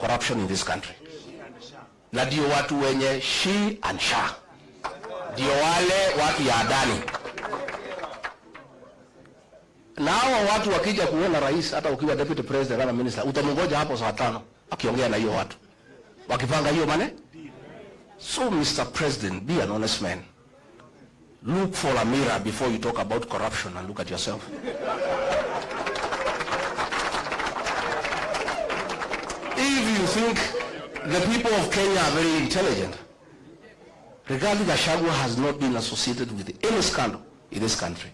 corruption in this country. Na ndio watu wenye she and sha. Ndio wale watu ya Adani. Na hawa watu wakija kuona rais, hata ukiwa deputy president ama minister, utamngoja hapo saa 5 akiongea na hiyo watu. Wakipanga hiyo mane? So Mr. President, be an honest man. Look for a mirror before you talk about corruption and look at yourself. If you think the people of Kenya are very intelligent, Rigathi Gachagua has not been associated with any scandal in this country.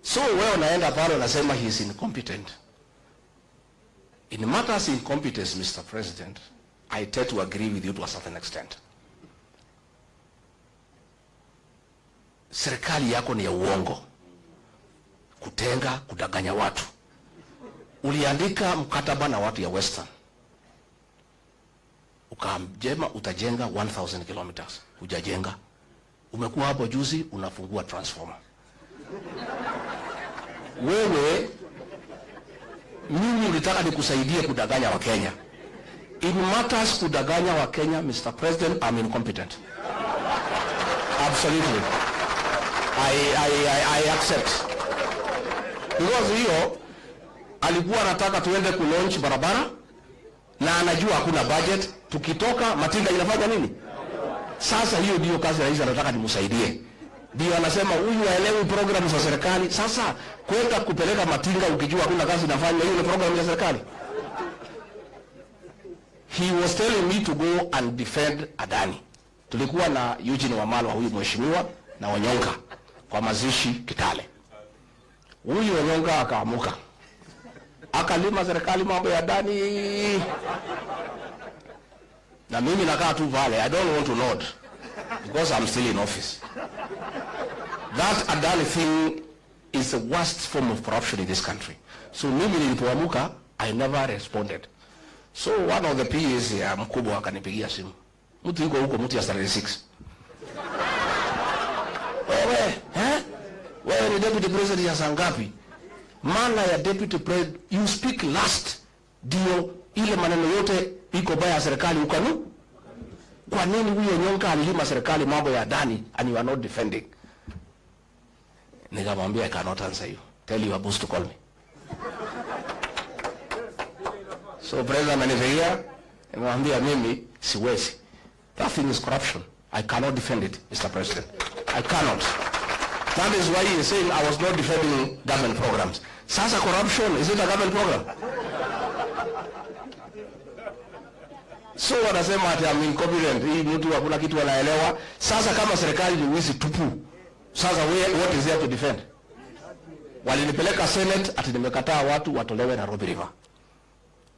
So wewe unaenda pale unasema he is incompetent. In matters incompetence, Mr. President, I tend to agree with you to a certain extent. Serikali yako ni ya uongo, kutenga, kudanganya watu. Uliandika mkataba na watu ya Western, ukaamjema utajenga 1000 kilometers, hujajenga. Umekuwa hapo juzi unafungua transformer. Wewe mimi ulitaka nikusaidie kudanganya wa Kenya. In matters kudanganya wa Kenya, Mr. President, I'm incompetent. Absolutely. I accept. Because hiyo alikuwa anataka tuende ku-launch barabara na anajua hakuna budget. Tukitoka matinga inafanya nini? Sasa hiyo ndio kazi rais anataka nimsaidie. Ndio anasema huyu haelewi programu za serikali. Sasa kwenda kupeleka matinga ukijua hakuna kazi inafanya, hiyo ni programu ya serikali. He was telling me to go and defend Adani. Tulikuwa na Eugene Wamalwa, huyu mheshimiwa, na Wanyonga kwa mazishi Kitale. Huyu Wanyonga akaamuka, akalima serikali mambo ya Adani. Na mimi nakaa tu pale, I don't want to nod because I'm still in office. That Adani thing is the worst form of corruption in this country. So mimi nilipoamuka, I never responded. So one of the PAs ya mkubwa akanipigia simu. Mtu yuko huko, mtu ya 36. Wewe ni deputy president ya saa ngapi? Maana ya deputy president, you speak last. Dio ile maneno yote iko baya ya serikali ukanu. Kwa nini huyo Nyonka alilima serikali mambo ya Adani and you are not defending? Nikamwambia I cannot answer you. Tell your boss to call me. So president ananiambia, nimwambia mimi siwezi. That thing is corruption. I cannot defend it, Mr. President. I cannot. That is why he is saying I was not defending government programs. Sasa corruption, is it a government program? So wanasema ati I'm incompetent. Hii mtu hakuna kitu anaelewa. Sasa kama serikali ni wizi tupu, sasa what is there to defend? Walinipeleka Senate ati nimekataa watu watolewe Nairobi River.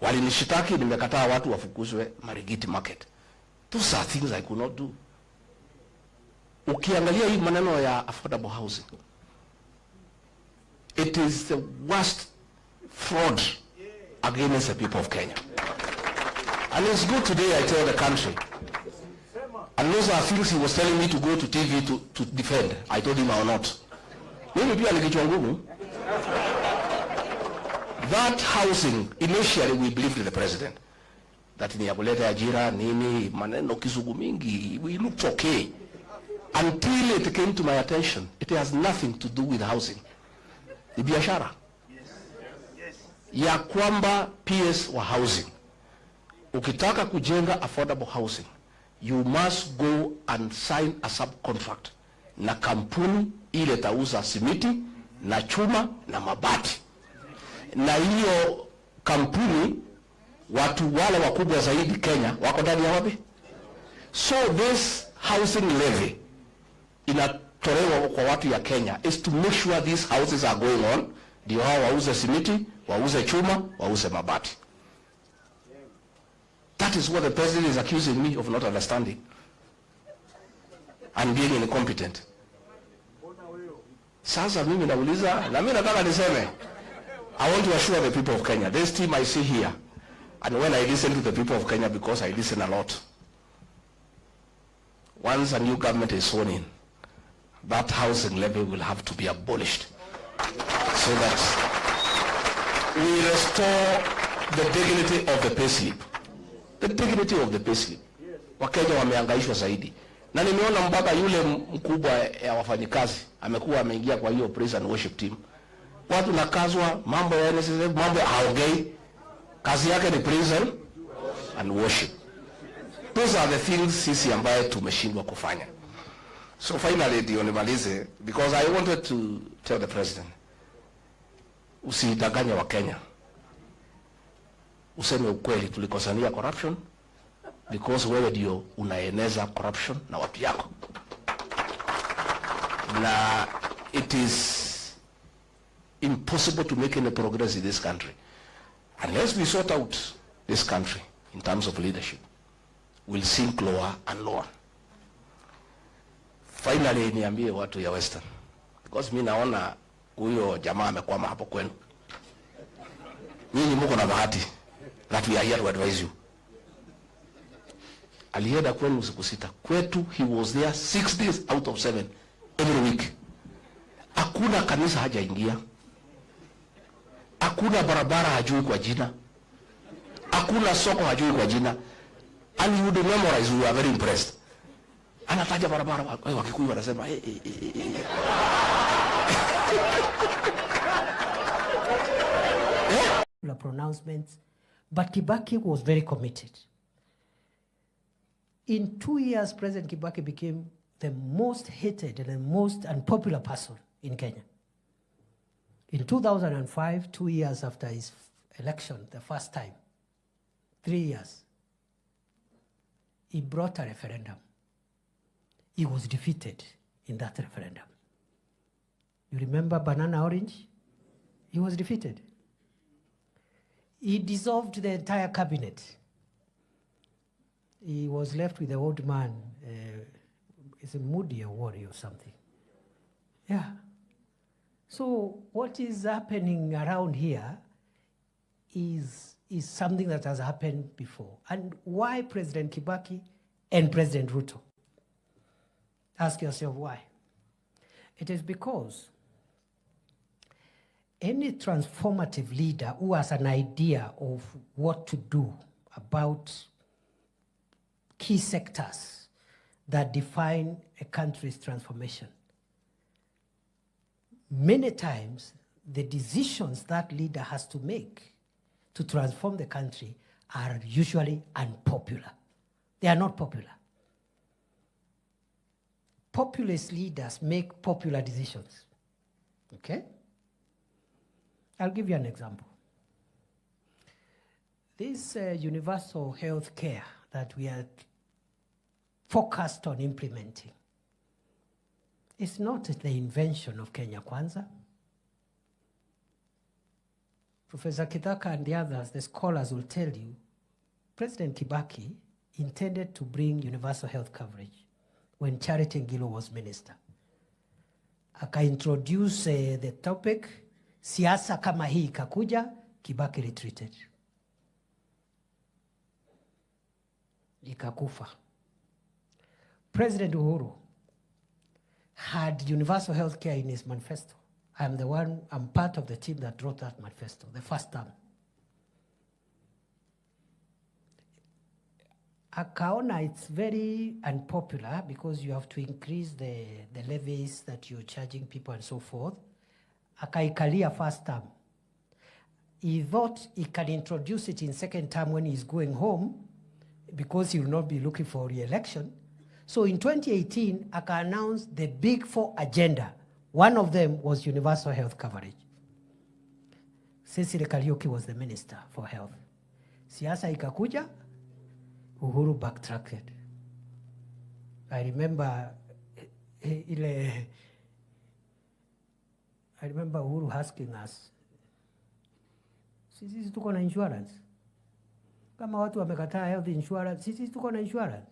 Walinishitaki nimekataa watu wafukuzwe Marigiti Market. Those are things I could not do. Ukiangalia hii maneno ya affordable housing, it is the worst fraud against the people of Kenya. And it's good today I tell the country. And those are things he was telling me to go to TV to defend. I told him I will not. Mimi pia nikichwa ngumu. That housing, initially we believed in the president. That ni ya kuleta ajira, nini, maneno kizungu mingi, we looked okay. Until it came to my attention, it has nothing to do with housing. Ni biashara. Ya kwamba PS wa housing. Ukitaka kujenga affordable housing, you must go and sign a subcontract na kampuni ile tauza simiti na chuma na mabati. Na hiyo kampuni watu wale wakubwa zaidi Kenya wako ndani ya wapi? So this housing levy inatolewa kwa watu ya Kenya is to make sure these houses are going on. Ndio hao wauze simiti, wauze chuma, wauze mabati. That is what the president is accusing me of not understanding and being incompetent. Sasa mimi nauliza, na mimi nataka niseme, I want to assure the people of Kenya, this team I see here, and when I listen to the people of Kenya, because I listen a lot, once a new government is sworn in, that housing levy will have to be abolished so that we restore the dignity of the payslip. The dignity of the payslip. Wakenya wamehangaishwa zaidi. Na nimeona mpaka yule mkubwa ya wafanyikazi amekuwa ameingia kwa hiyo praise and worship team. Watu nakazwa mambo ya NSSF, mambo haongei. Kazi yake ni praise and worship. Those are the things sisi ambaye tumeshindwa kufanya. So finally ndio nimalize, because I wanted to tell the president, usidanganye wa Kenya. Useme ukweli, tulikosania corruption because wewe ndio unaeneza corruption na watu yako. Na it is impossible to make any progress in this country unless we sort out this country in terms of leadership. We'll sink lower and lower. Finally niambie watu ya Western, because mimi naona huyo jamaa amekwama hapo kwenu. Nyinyi mko na bahati that we are here to advise you. Alienda kwenu siku 6. Kwetu he was there 6 days out of 7 every week. Hakuna kanisa hajaingia. Hakuna barabara hajui kwa jina. Hakuna soko hajui kwa jina. And you would memorize, we are very impressed. Anataja barabara, Wakikuyu wanasema pronouncements, but Kibaki was very committed. In 2 years, President Kibaki became the most hated and the most unpopular person in Kenya. In 2005, 2 years after his election, the first time, 3 years, he brought a referendum. He was defeated in that referendum. You remember Banana Orange? He was defeated. He dissolved the entire cabinet. He was left with the old man. It's a Moody Award or something. Yeah. So what is happening around here is something that has happened before. And why President Kibaki and President Ruto? Ask yourself why. It is because any transformative leader who has an idea of what to do about key sectors that define a country's transformation, many times the decisions that leader has to make to transform the country are usually unpopular. They are not popular. Populist leaders make popular decisions. Okay? I'll give you an example. This universal health care that we are focused on implementing is not the invention of Kenya Kwanza. Professor Kithaka and the others, the scholars, will tell you, President Kibaki intended to bring universal health coverage when Charity Ngilo was minister. Aka-introduce the topic, siasa kama hii ikakuja, Kibaki retreated. Ikakufa. President Uhuru had universal health care in his manifesto. I'm part of the team that wrote that manifesto, the first term. Akaona it's very unpopular because you have to increase the levies that you're charging people and so forth. Akaikalia first term. He thought he can introduce it in second term when he's going home because he will not be looking for re-election. So in 2018, Aka announced the Big Four agenda. One of them was universal health coverage. Cecily Kariuki was the minister for health. Siasa ikakuja, Uhuru backtracked. I remember Uhuru asking us, sisi tuko na insurance? Kama watu wamekataa health insurance, sisi tuko na insurance?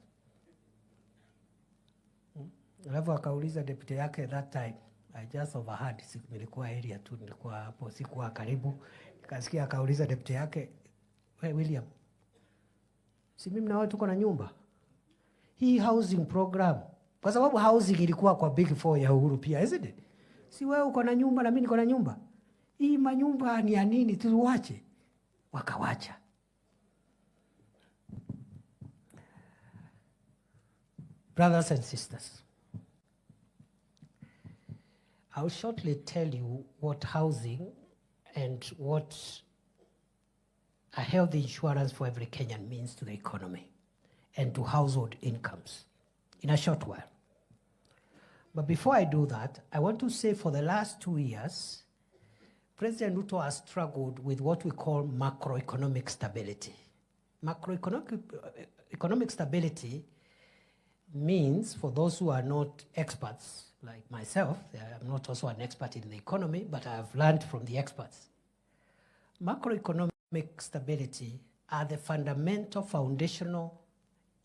Alafu akauliza deputy yake that time. I just overheard, nilikuwa area tu, nilikuwa hapo, sikuwa karibu. Kasikia akauliza deputy yake, "Hey William, si mimi na wewe tuko na nyumba? Hii housing program." Kwa sababu housing ilikuwa kwa Big Four ya Uhuru pia, isn't it? Si wewe uko na nyumba na mimi niko na nyumba. Hii manyumba ni ya nini tuwache? Wakawacha. Brothers and sisters, I'll shortly tell you what housing and what a health insurance for every Kenyan means to the economy and to household incomes in a short while. But before I do that, I want to say for the last 2 years, President Ruto has struggled with what we call macroeconomic stability. Macroeconomic stability means, for those who are not experts like myself, I'm not also an expert in the economy, but I have learned from the experts. Macroeconomic stability are the fundamental foundational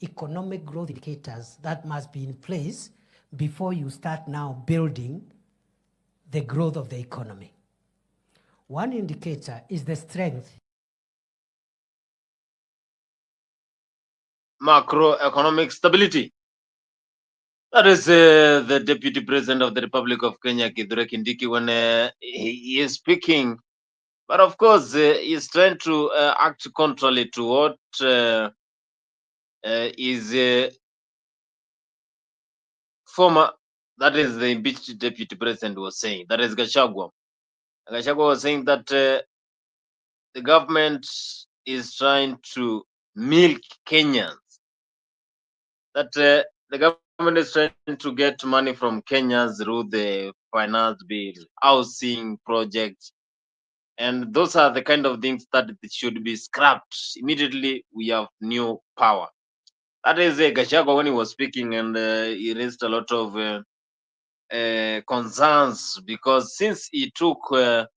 economic growth indicators that must be in place before you start now building the growth of the economy. One indicator is the strength. Macroeconomic stability. That is the Deputy President of the Republic of Kenya, Kithure Kindiki, when he is speaking. But of course, he's trying to act contrary to what is former, that is the impeached Deputy President was saying. That is Gachagua. Gachagua was saying that the government is trying to milk Kenyans. That the government is trying to get money from Kenyans through the finance bill, housing projects, and those are the kind of things that should be scrapped immediately. We have new power. That is Gachagua when he was speaking, and he raised a lot of concerns because since he took that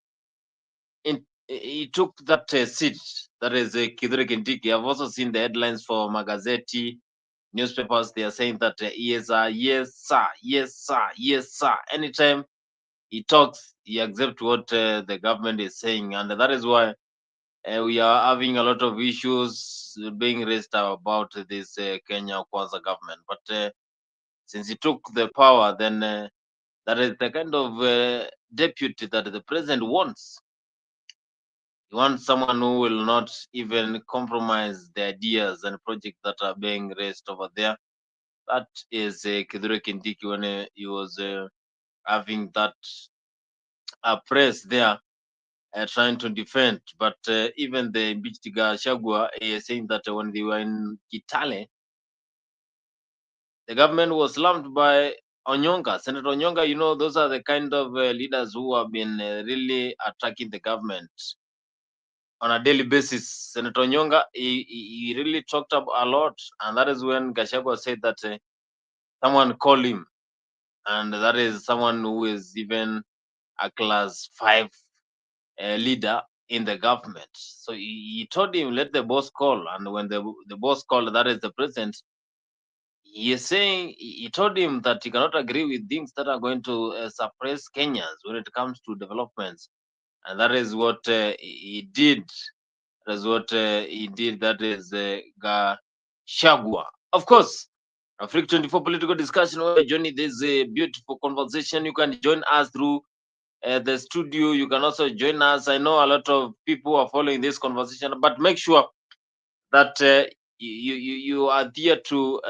seat, that is Kithure Kindiki. I've also seen the headlines for Magazeti newspapers. They are saying that yes, sir, yes, sir, yes, sir, yes, sir. Anytime he talks, he accepts what the government is saying, and that is why we are having a lot of issues being raised about this Kenya Kwanza government. But since he took the power, then that is the kind of deputy that the president wants. He wants someone who will not even compromise the ideas and projects that are being raised over there. That is Kithure Kindiki when he was having that press there, trying to defend. But even the impeached Gachagua is saying that when they were in Kitale, the government was slammed by Onyonga, Senator Onyonga. You know, those are the kind of leaders who have been really attacking the government on a daily basis. Senator Onyonga, he really talked up a lot, and that is when Gachagua said that someone called him, and that is someone who is even a class 5 leader in the government. So he told him, let the boss call, and when the boss called, that is the president, he is saying, he told him that he cannot agree with things that are going to suppress Kenyans when it comes to developments, and that is what he did. That's what he did. That is Gachagua. Of course, Africa 24 political discussion. Johnny, there's a beautiful conversation. You can join us through the studio. You can also join us. I know a lot of people are following this conversation, but make sure that you adhere to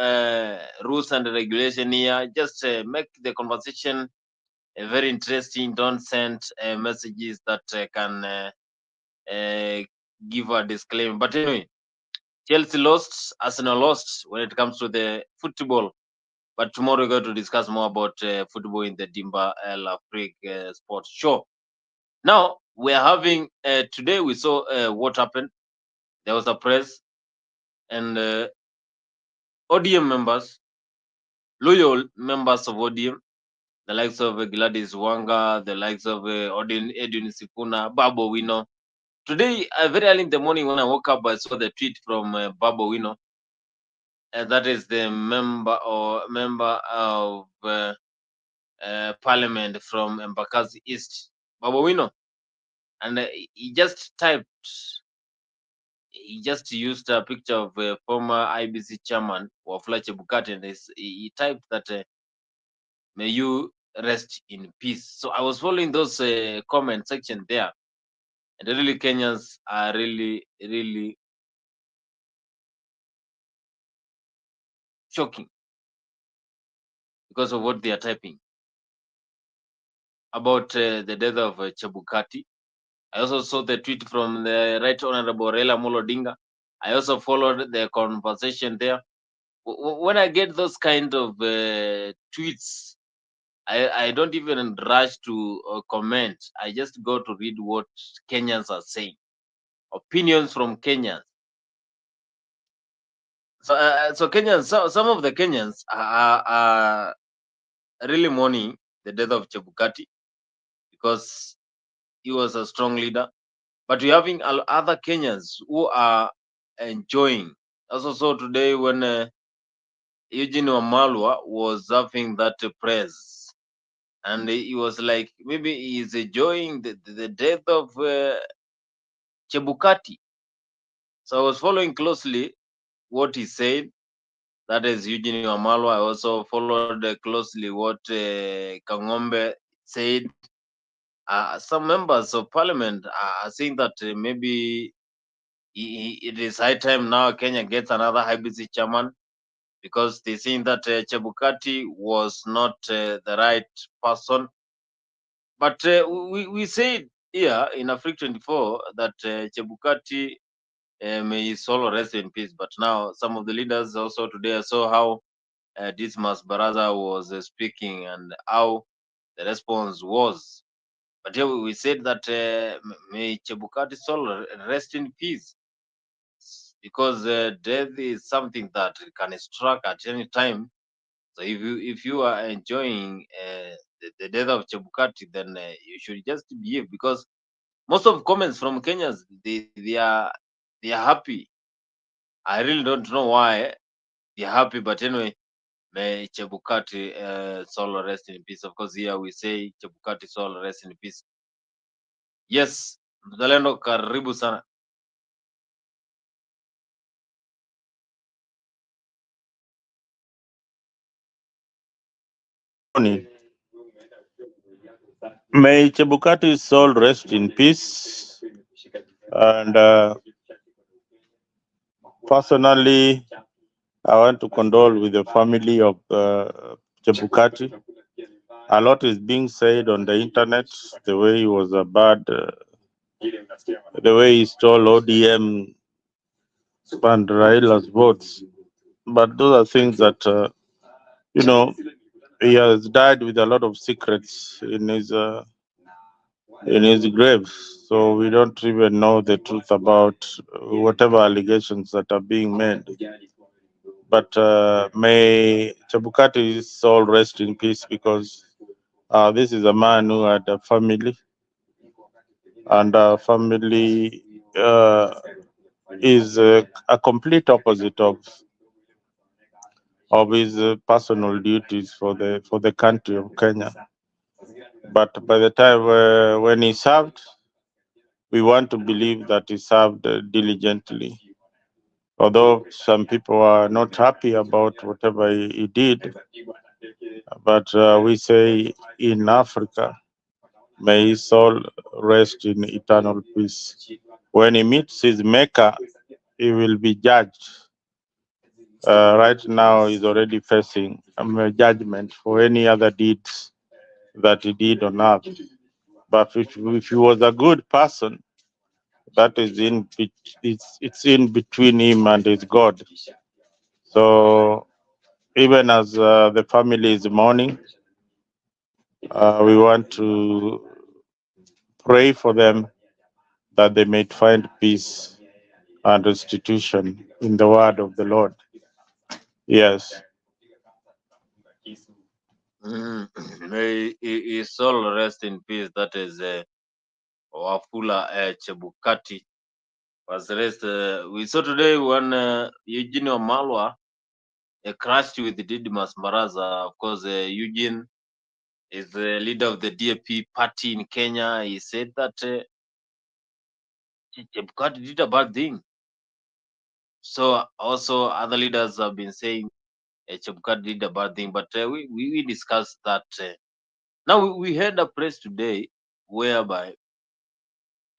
rules and regulation here. Just make the conversation very interesting. Don't send messages that can give a disclaimer. But anyway, Chelsea lost, Arsenal lost when it comes to the football. But tomorrow we're going to discuss more about football in the Dimba El Afrique Sports Show. Now, we're having, today we saw what happened. There was a press and ODM members, loyal members of ODM, the likes of Gladys Wanga, the likes of Edwin Sifuna, Babo Wino. Today, very early in the morning when I woke up, I saw the tweet from Babo Wino. That is the member of parliament from Embakasi East, Babo Wino. And he just used a picture of former IBC chairman Wafula Chebukati, and he typed that may you rest in peace. So I was following those comment section there, and really Kenyans are really shocking. because of what they are typing about the death of Chebukati. I also saw the tweet from the Right Honorable Raila Odinga. I also followed the conversation there. When I get those kind of tweets, I don't even rush to comment. I just go to read what Kenyans are saying, opinions from Kenyans. So Kenyans, some of the Kenyans are really mourning the death of Chebukati because he was a strong leader. But we're having other Kenyans who are enjoying. Also, so today when Eugene Wamalwa was having that praise, and he was like, maybe he's enjoying the death of Chebukati. So I was following closely what he said. That is Eugene Wamalwa. I also followed closely what Kangombe said. Some members of parliament are saying that maybe it is high time now Kenya gets another IBC chairman because they think that Chebukati was not the right person. But we said here in Africa 24 that Chebukati may his soul rest in peace. But now some of the leaders also today I saw how Dismas Baraza was speaking and how the response was. But here we said that may Chebukati's soul rest in peace because death is something that can strike at any time. So if you are enjoying the death of Chebukati, then you should just behave because most of comments from Kenyans they are happy. I really don't know why they're happy, but anyway, may Chebukati soul rest in peace. Of course, here we say Chebukati soul rest in peace. Yes, Mzalendo, karibu sana. May Chebukati's soul rest in peace. And personally, I want to condole with the family of Chebukati. A lot is being said on the internet, the way he was a bad, the way he stole ODM and Raila's votes. But those are things that, he has died with a lot of secrets in his grave. So we don't even know the truth about whatever allegations that are being made. But may Chebukati's soul rest in peace because this is a man who had a family, and a family is a complete opposite of his personal duties for the country of Kenya. But by the time when he served, we want to believe that he served diligently. Although some people are not happy about whatever he did, but we say in Africa, may his soul rest in eternal peace. When he meets his maker, he will be judged. Right now, he's already facing a judgment for any other deeds that he did on earth. But if he was a good person, that is it's in between him and his God. So even as the family is mourning, we want to pray for them that they may find peace and restitution in the word of the Lord. Yes. May his soul rest in peace. That is Wafula Chebukati was rest. We saw today when Eugene Wamalwa crashed with Didmas Baraza. Of course, Eugene is the leader of the DAP party in Kenya. He said that Chebukati did a bad thing. So also other leaders have been saying Chebukati did a bad thing, but we discussed that. Now we had a press today whereby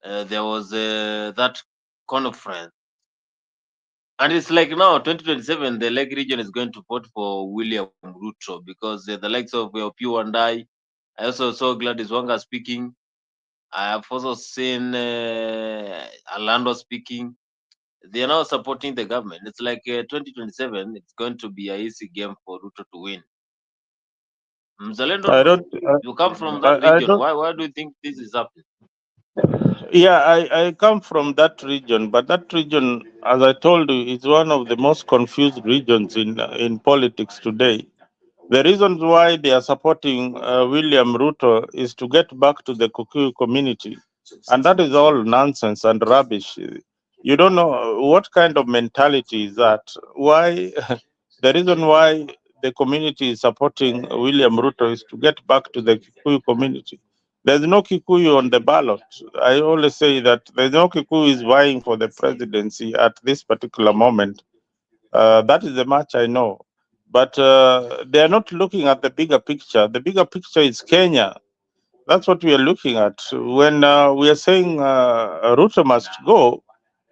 there was that conference And it's like now 2027, the Lake region is going to vote for William Ruto because the likes of Opiyo and I also saw Gladys Wanga speaking. I have also seen Alando speaking. They are now supporting the government. It's like 2027, it's going to be an easy game for Ruto to win. I Mzalendo, don't. you come from that I region. don't. Why do you think this is happening? Yeah, I come from that region, but that region, as I told you, is one of the most confused regions in politics today. The reasons why they are supporting William Ruto is to get back to the Kikuyu community, and that is all nonsense and rubbish. You don't know what kind of mentality is that. Why the reason why the community is supporting William Ruto is to get back to the Kikuyu community. There's no Kikuyu on the ballot. I always say that there's no Kikuyu is vying for the presidency at this particular moment. That is the much I know. But they are not looking at the bigger picture. The bigger picture is Kenya. That's what we are looking at. When we are saying Ruto must go,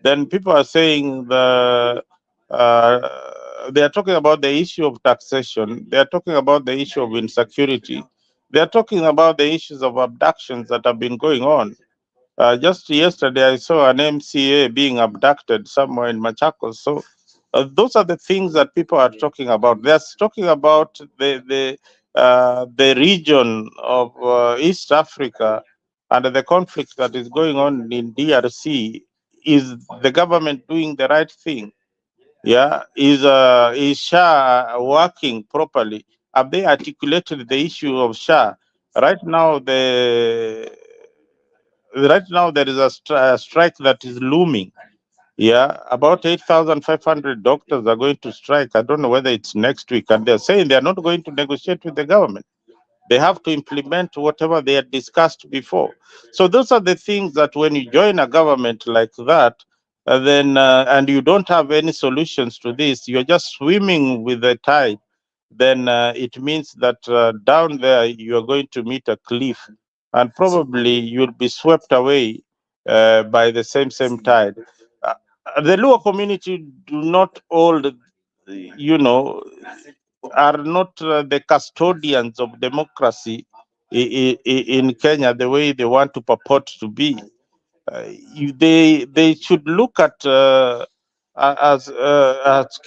then people are saying uh, they are talking about the issue of taxation. They are talking about the issue of insecurity. They are talking about the issues of abductions that have been going on. Just yesterday, I saw an MCA being abducted somewhere in Machakos. So those are the things that people are talking about. They're talking about the region of East Africa and the conflict that is going on in DRC. Is the government doing the right thing? Yeah, is SHA working properly? Have they articulated the issue of SHA? Right now, there is a strike that is looming. Yeah, about 8,500 doctors are going to strike. I don't know whether it's next week, and they're saying they're not going to negotiate with the government. They have to implement whatever they had discussed before. So those are the things that when you join a government like that, and you don't have any solutions to this, you're just swimming with the tide. Then it means that down there you are going to meet a cliff, and probably you'll be swept away by the same tide. Uh, the Luo community do not hold, you know, are not the custodians of democracy in Kenya the way they want to purport to be. They should look at as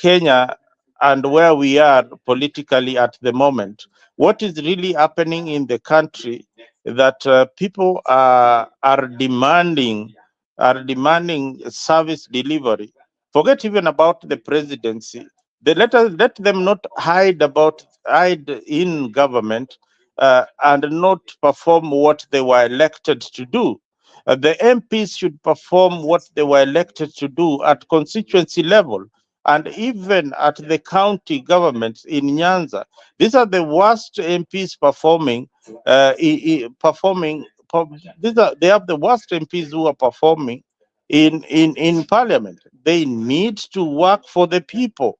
Kenya and where we are politically at the moment. What is really happening in the country that people are demanding service delivery. Forget even about the presidency. Let them not hide in government and not perform what they were elected to do. The MPs should perform what they were elected to do at constituency level and even at the county governments in Nyanza. These are the worst MPs performing. They have the worst MPs who are performing in parliament. They need to work for the people.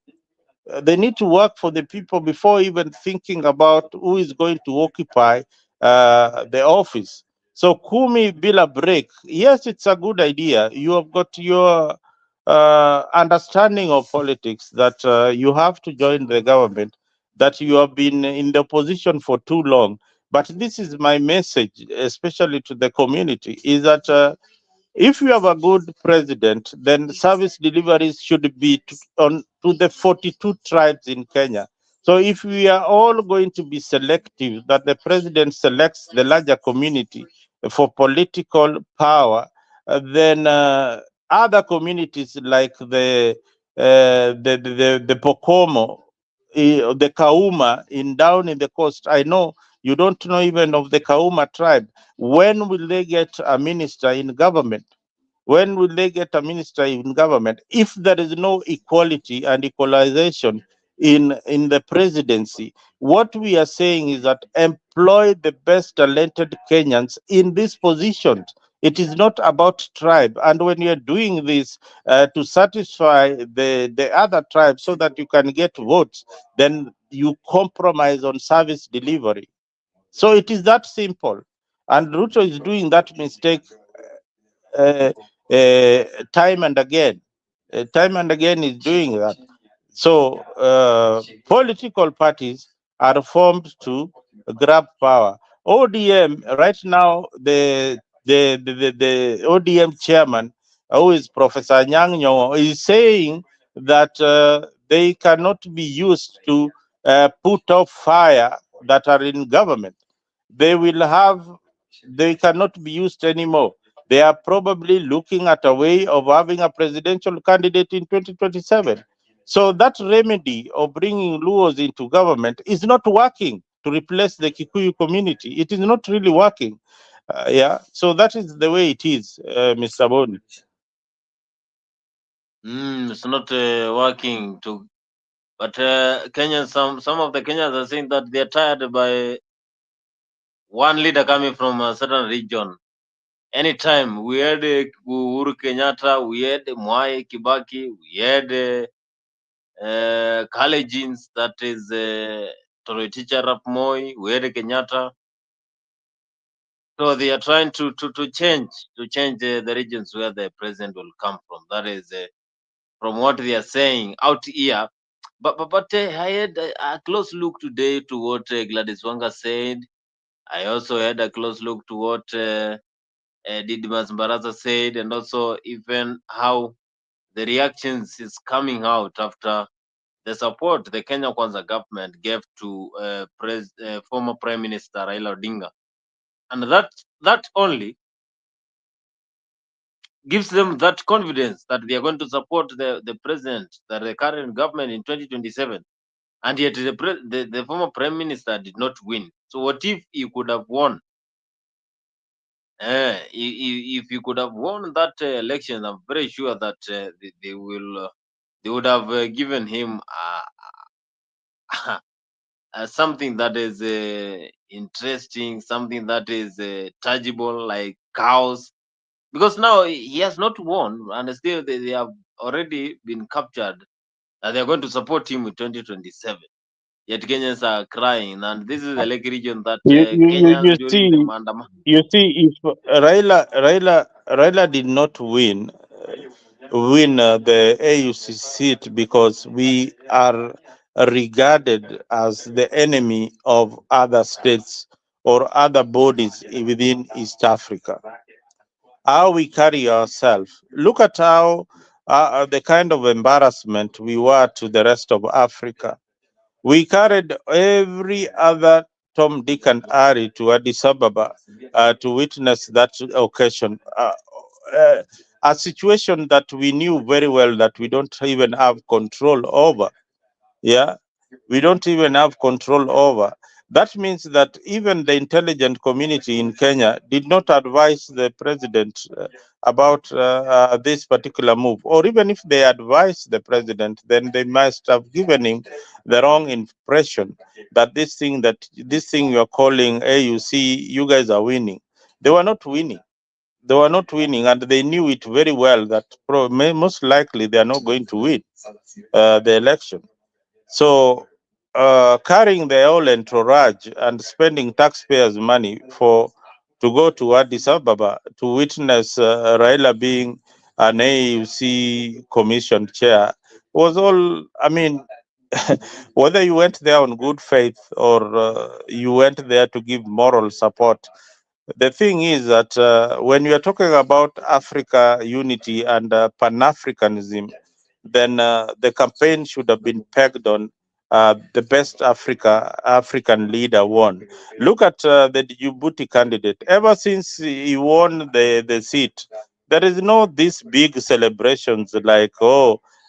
They need to work for the people before even thinking about who is going to occupy the office. So Kumi bila break, yes, it's a good idea. You have got your understanding of politics that you have to join the government, that you have been in the opposition for too long. But this is my message, especially to the community, is that if you have a good president, then service deliveries should be to the 42 tribes in Kenya. So if we are all going to be selective, that the president selects the larger community for political power, then other communities like the Pokomo, the Kauma down in the coast. I know you don't know even of the Kauma tribe. When will they get a minister in government? When will they get a minister in government? If there is no equality and equalization in the presidency, what we are saying is that employ the best talented Kenyans in these positions. It is not about tribe. And when you're doing this to satisfy the other tribes so that you can get votes, then you compromise on service delivery. So it is that simple. And Ruto is doing that mistake uh, time and again. time and again is doing that. So political parties are formed to grab power. ODM right now, the ODM chairman, who is Professor Nyang' Nyong'o, is saying that they cannot be used to put off fire that are in government. They cannot be used anymore. They are probably looking at a way of having a presidential candidate in 2027. So that remedy of bringing Luos into government is not working to replace the Kikuyu community. It is not really working. Yeah, so that is the way it is, Mr. Boni. It's not working to, but Kenyans, some of the Kenyans are saying that they're tired by one leader coming from a certain region. Anytime we had Uhuru Kenyatta, we had Mwai Kibaki, we had Kalejins, that is Toroitich Arap Moi, we had Kenyatta. So they are trying to change the regions where the president will come from. That is from what they are saying out here. But I had a close look today to what Gladys Wanga said. I also had a close look to what Didmas Baraza said, and also even how the reactions is coming out after the support the Kenya Kwanza government gave to former Prime Minister Raila Odinga, and that only gives them that confidence that they are going to support the president, that the current government in 2027. And yet the former prime minister did not win. So what if he could have won? If he could have won that election, I'm very sure that they would have given him something that is interesting, something that is tangible, like cows. Because now he has not won, and still they have already been captured. And they are going to support him in 2027. Yet Kenyans are crying, and this is the Lake region that Kenyans during the Mandama. You see, if Raila did not win the AUC seat because we are regarded as the enemy of other states or other bodies within East Africa. How we carry ourselves. Look at how the kind of embarrassment we were to the rest of Africa. We carried every other Tom, Dick, and Harry to Addis Ababa to witness that occasion. A situation that we knew very well that we don't even have control over. Yeah, we don't even have control over. That means that even the intelligent community in Kenya did not advise the president about this particular move. Or even if they advised the president, then they must have given him the wrong impression that this thing you're calling AUC, you guys are winning. They were not winning. They were not winning, and they knew it very well that most likely they are not going to win the election. So carrying the whole entourage and spending taxpayers' money to go to Addis Ababa to witness Raila being an AUC commission chair was all, I mean, whether you went there on good faith or you went there to give moral support, the thing is that when you are talking about Africa unity and Pan-Africanism, then the campaign should have been pegged on the best African leader won. Look at the Djibouti candidate. Ever since he won the seat, there is no these big celebrations like,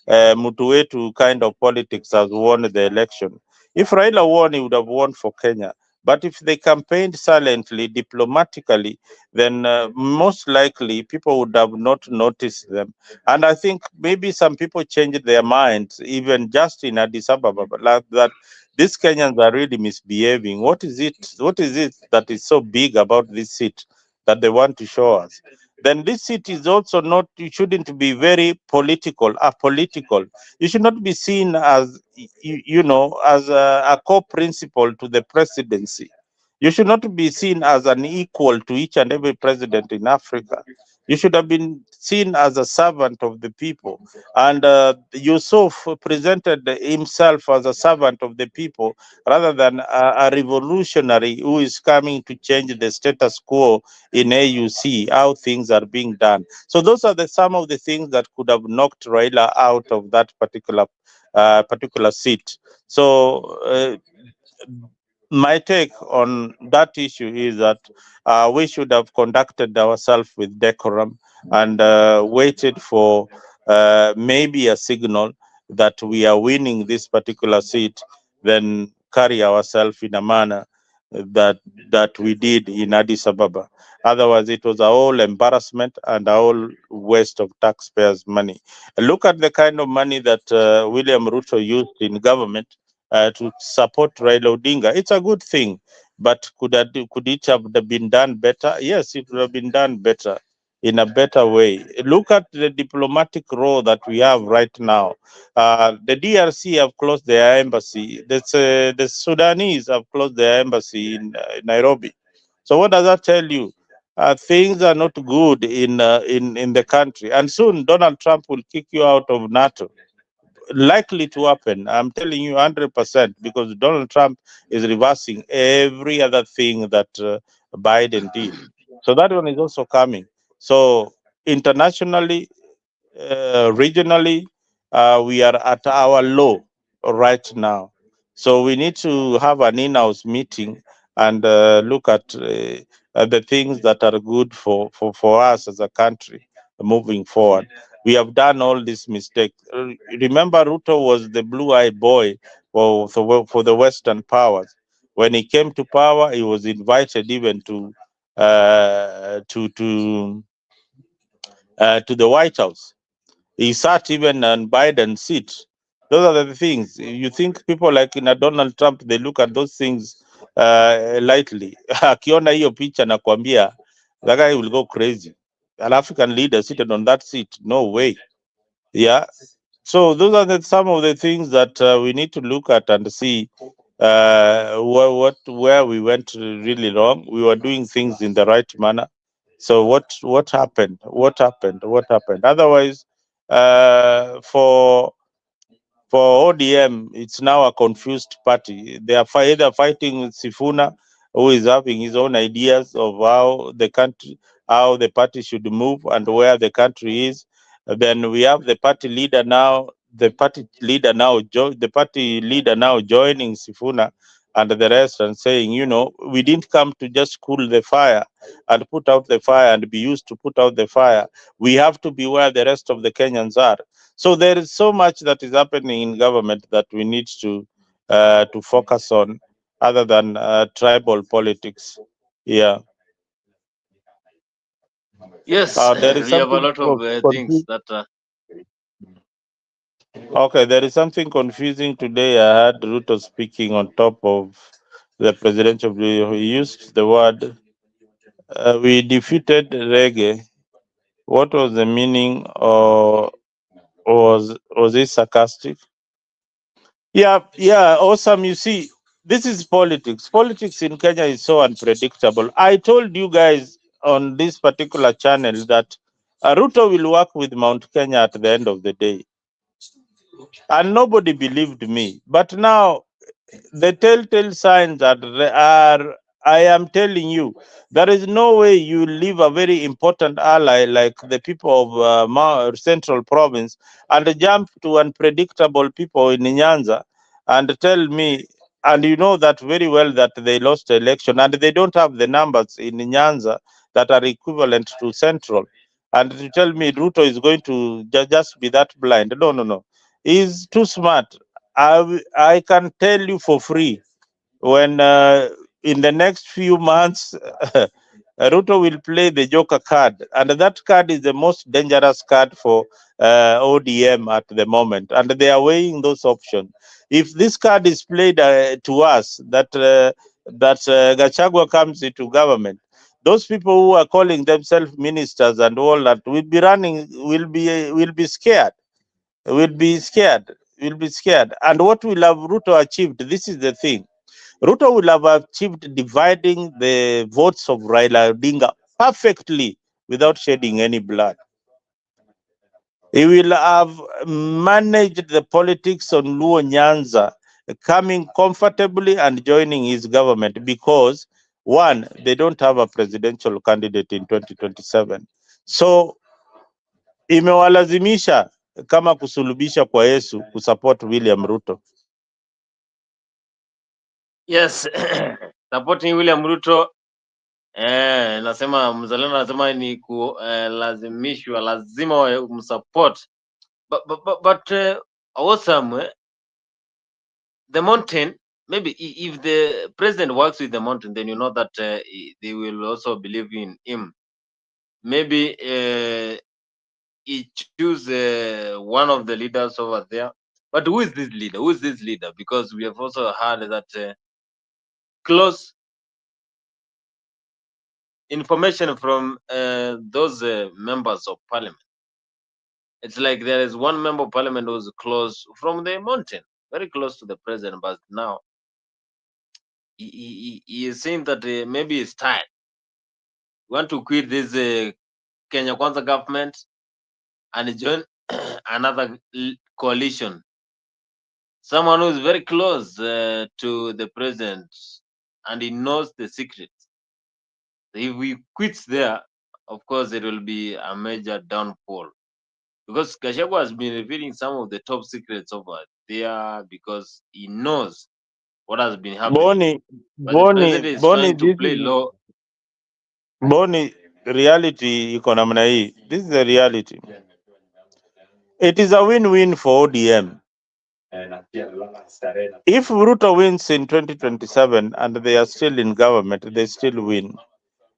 Mutuetu kind of politics has won the election. If Raila won, he would have won for Kenya. But if they campaigned silently, diplomatically, then most likely people would have not noticed them. And I think maybe some people changed their minds, even just in Addis Ababa, like that these Kenyans are really misbehaving. What is it? What is it that is so big about this seat that they want to show us? Then this seat is also not, it shouldn't be very apolitical. You should not be seen as, as a co-principal to the presidency. You should not be seen as an equal to each and every president in Africa. You should have been seen as a servant of the people. And Yusuf presented himself as a servant of the people rather than a revolutionary who is coming to change the status quo in AUC, how things are being done. So those are some of the things that could have knocked Raila out of that particular seat. So my take on that issue is that we should have conducted ourselves with decorum and waited for maybe a signal that we are winning this particular seat, then carry ourselves in a manner that we did in Addis Ababa. Otherwise, it was a whole embarrassment and a whole waste of taxpayers' money. Look at the kind of money that William Ruto used in government to support Raila Odinga. It's a good thing, but could it have been done better? Yes, it would have been done better, in a better way. Look at the diplomatic role that we have right now. The DRC have closed their embassy. The Sudanese have closed their embassy in Nairobi. So what does that tell you? Things are not good in the country, and soon Donald Trump will kick you out of NATO. Likely to happen. I'm telling you 100%, because Donald Trump is reversing every other thing that Biden did. So that one is also coming. So internationally, regionally, we are at our low right now. So we need to have an in-house meeting and look at the things that are good for us as a country moving forward. We have done all these mistakes. Remember, Ruto was the blue-eyed boy for the Western powers. When he came to power, he was invited even to the White House. He sat even on Biden's seat. Those are the things. You think people like Donald Trump, they look at those things lightly. Akiona hiyo picha nakwambia, that guy will go crazy. An African leader seated on that seat, no way. Yeah. So those are some of the things that we need to look at and see where we went really wrong. We were doing things in the right manner. So what happened? What happened? What happened? Otherwise, for ODM, it's now a confused party. They are either fighting Sifuna, who is having his own ideas of how the party should move and where the country is. Then we have the party leader now. The party leader now joining Sifuna and the rest and saying, we didn't come to just cool the fire and put out the fire and be used to put out the fire. We have to be where the rest of the Kenyans are. So there is so much that is happening in government that we need to focus on, other than tribal politics. Yeah. Yes, There is we have a something lot of things that. Okay, there is something confusing today. I heard Ruto speaking on top of the presidential. He used the word, "We defeated reggae." What was the meaning, or was it sarcastic? Yeah, awesome. You see, this is politics. Politics in Kenya is so unpredictable. I told you guys on this particular channel that Ruto will work with Mount Kenya at the end of the day. And nobody believed me. But now the telltale signs are I am telling you, there is no way you leave a very important ally like the people of Central Province and jump to unpredictable people in Nyanza and tell me, and you know that very well that they lost the election and they don't have the numbers in Nyanza that are equivalent to Central. And to tell me Ruto is going to just be that blind. No. He's too smart. I can tell you for free, when in the next few months, Ruto will play the Joker card, and that card is the most dangerous card for ODM at the moment, and they are weighing those options. If this card is played to us, that Gachagua comes into government, those people who are calling themselves ministers and all that will be scared. Will be scared. Will be scared. And what will have Ruto achieved? This is the thing. Ruto will have achieved dividing the votes of Raila Odinga perfectly without shedding any blood. He will have managed the politics on Luo Nyanza, coming comfortably and joining his government because, one, they don't have a presidential candidate in 2027. So imewalazimisha kama kusulubisha kwa Yesu kusupport William Ruto. Yes, supporting William Ruto. Nasema mzalendo anasema ni kulazimishwa, lazima wamsupport. But awesome, the mountain, maybe if the president works with the mountain, then you know that they will also believe in him. Maybe he choose one of the leaders over there. But who is this leader? Who is this leader? Because we have also heard that close information from those members of parliament. It's like there is one member of parliament who's close from the mountain, very close to the president, but now he is saying that maybe he's tired. We want to quit this Kenya Kwanza government and join another coalition. Someone who is very close to the president and he knows the secrets. If we quit there, of course, it will be a major downfall. Because Gachagua has been revealing some of the top secrets over there because he knows what has been happening. But the president is trying to play low. Boni, reality iko namna hii. This is the reality. It is a win-win for ODM. If Ruto wins in 2027 and they are still in government, they still win.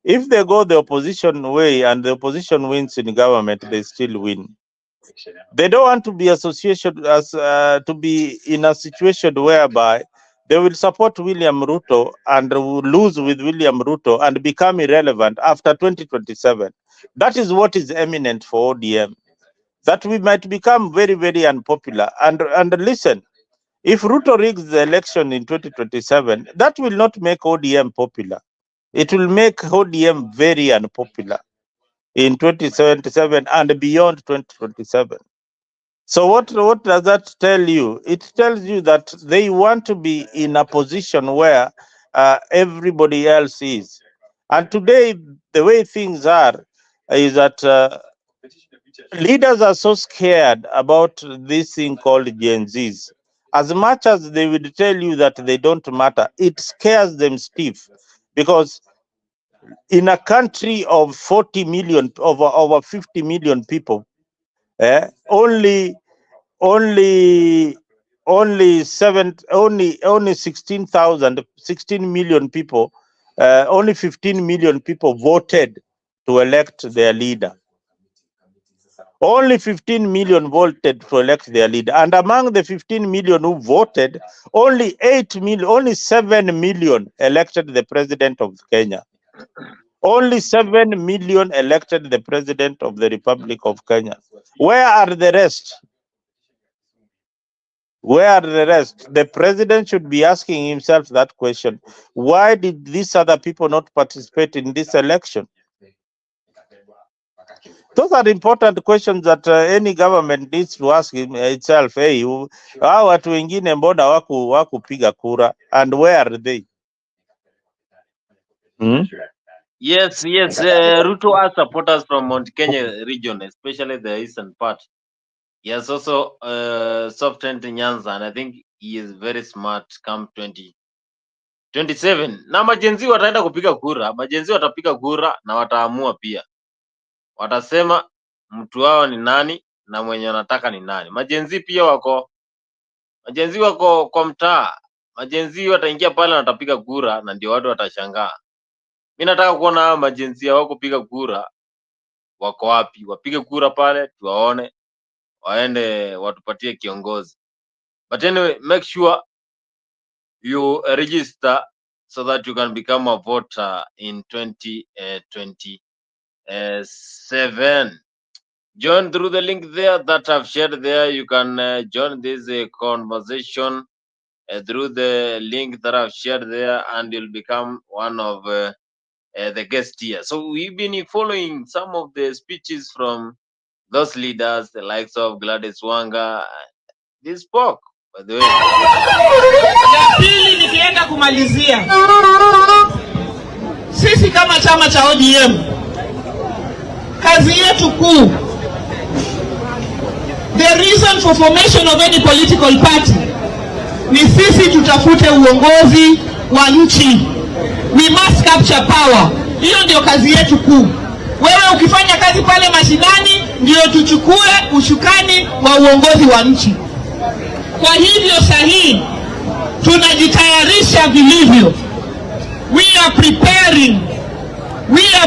If they go the opposition way and the opposition wins in government, they still win. They don't want to be associated as to be in a situation whereby they will support William Ruto and will lose with William Ruto and become irrelevant after 2027. That is what is eminent for ODM. That we might become very, very unpopular. And listen, if Ruto rigs the election in 2027, that will not make ODM popular. It will make ODM very unpopular in 2077 and beyond 2027. So what does that tell you? It tells you that they want to be in a position where everybody else is. And today, the way things are is that leaders are so scared about this thing called Gen Zs. As much as they would tell you that they don't matter, it scares them stiff. Because in a country of 40 million, over 50 million people, only 16 million people, only 15 million people voted to elect their leader. Only 15 million voted to elect their leader. And among the 15 million who voted, only 7 million elected the president of Kenya. Only 7 million elected the president of the Republic of Kenya. Where are the rest? Where are the rest? The president should be asking himself that question. Why did these other people not participate in this election? Those are important questions that any government needs to ask itself. Hey, hao watu wengine mbona wakupiga kura, and where are they? Yes. Ruto has supporters from Mount Kenya region, especially the eastern part. He has also softened Nyanza, and I think he is very smart come 2027. Na majenzi wataenda kupiga kura, majenzi watapiga kura na wataamua pia. Watasema mtu wao ni nani na mwenye wanataka ni nani. Majenzi pia wako kwa mtaa. Majenzi wataingia pale na watapiga kura na ndio watu watashangaa. Mimi nataka kuona majenzi wao kupiga kura wako wapi? Wapige kura pale tuwaone, waende watupatie kiongozi. But anyway, make sure you register so that you can become a voter in 2027. Join through the link there that I've shared there. You can join this conversation through the link that I've shared there, and you'll become one of the guest here. So we've been following some of the speeches from those leaders, the likes of Gladys Wanga. They spoke, by the way. Ya pili nikienda kumalizia, sisi kama chama cha ODM, kazi yetu kuu, the reason for formation of any political party ni sisi tutafute uongozi wa nchi. We must capture power. Hiyo ndio kazi yetu kuu. Wewe ukifanya kazi pale mashinani, ndio tuchukue ushukani wa uongozi wa nchi. Kwa hivyo sahihi, tunajitayarisha vilivyo. We are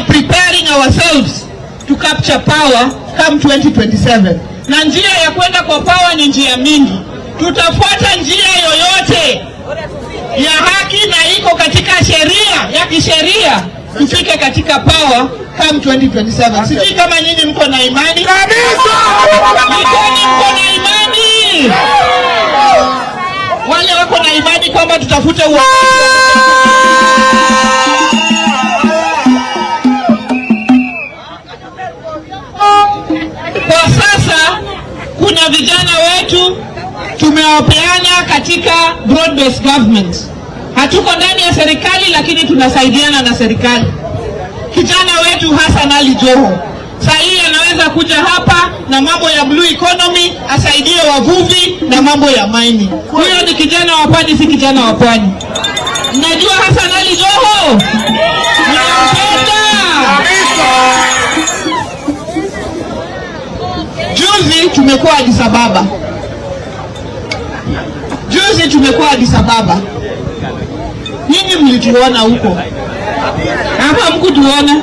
preparing ourselves to capture power come 2027. Na njia ya kwenda kwa power ni njia mingi. Tutafuata njia yoyote ya haki na iko katika sheria, ya kisheria, tufike katika power come 2027. Sijui kama nyinyi mko na imani kabisa. Mko na imani? Wale wako na imani kwamba tutafute kwa sasa kuna vijana wetu tumewapeana katika broad based government. Hatuko ndani ya serikali lakini tunasaidiana na serikali. Kijana wetu Hassan Ali Joho sahi anaweza kuja hapa na mambo ya blue economy, asaidie wavuvi na mambo ya mining. Huyo ni kijana wa pwani, si kijana wa pwani. Najua Hassan Ali Joho. Nampenda. Juzi tumekuwa Addis Ababa. Nyinyi mlituona huko. Hapa mkutuona.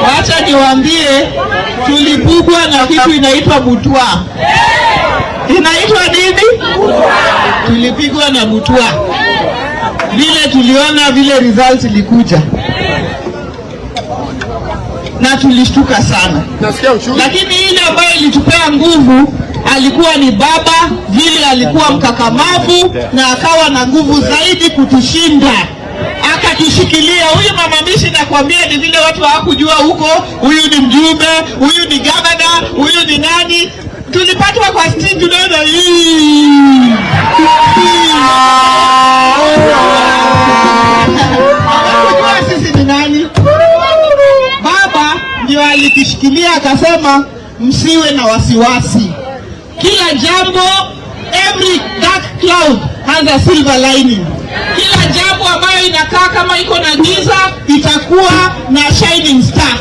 Wacha niwaambie, tulipigwa na kitu inaitwa butwa. Inaitwa nini? Tulipigwa na butwa. Vile tuliona vile results ilikuja, na tulishtuka sana. Lakini ile ambayo ilitupea nguvu alikuwa ni baba, vile alikuwa mkakamavu na akawa na nguvu zaidi kutushinda. Akatushikilia. Huyu mama Mishi nakwambia ni vile watu hawakujua huko, huyu ni mjumbe, huyu ni gavana, huyu ni nani. Tulipatwa kwa street tunaona hii. Hawakujua sisi ni nani. Baba ndio alitushikilia akasema msiwe na wasiwasi. Kila jambo, every dark cloud has a silver lining. Kila jambo ambayo inakaa kama iko na giza itakuwa na shining star.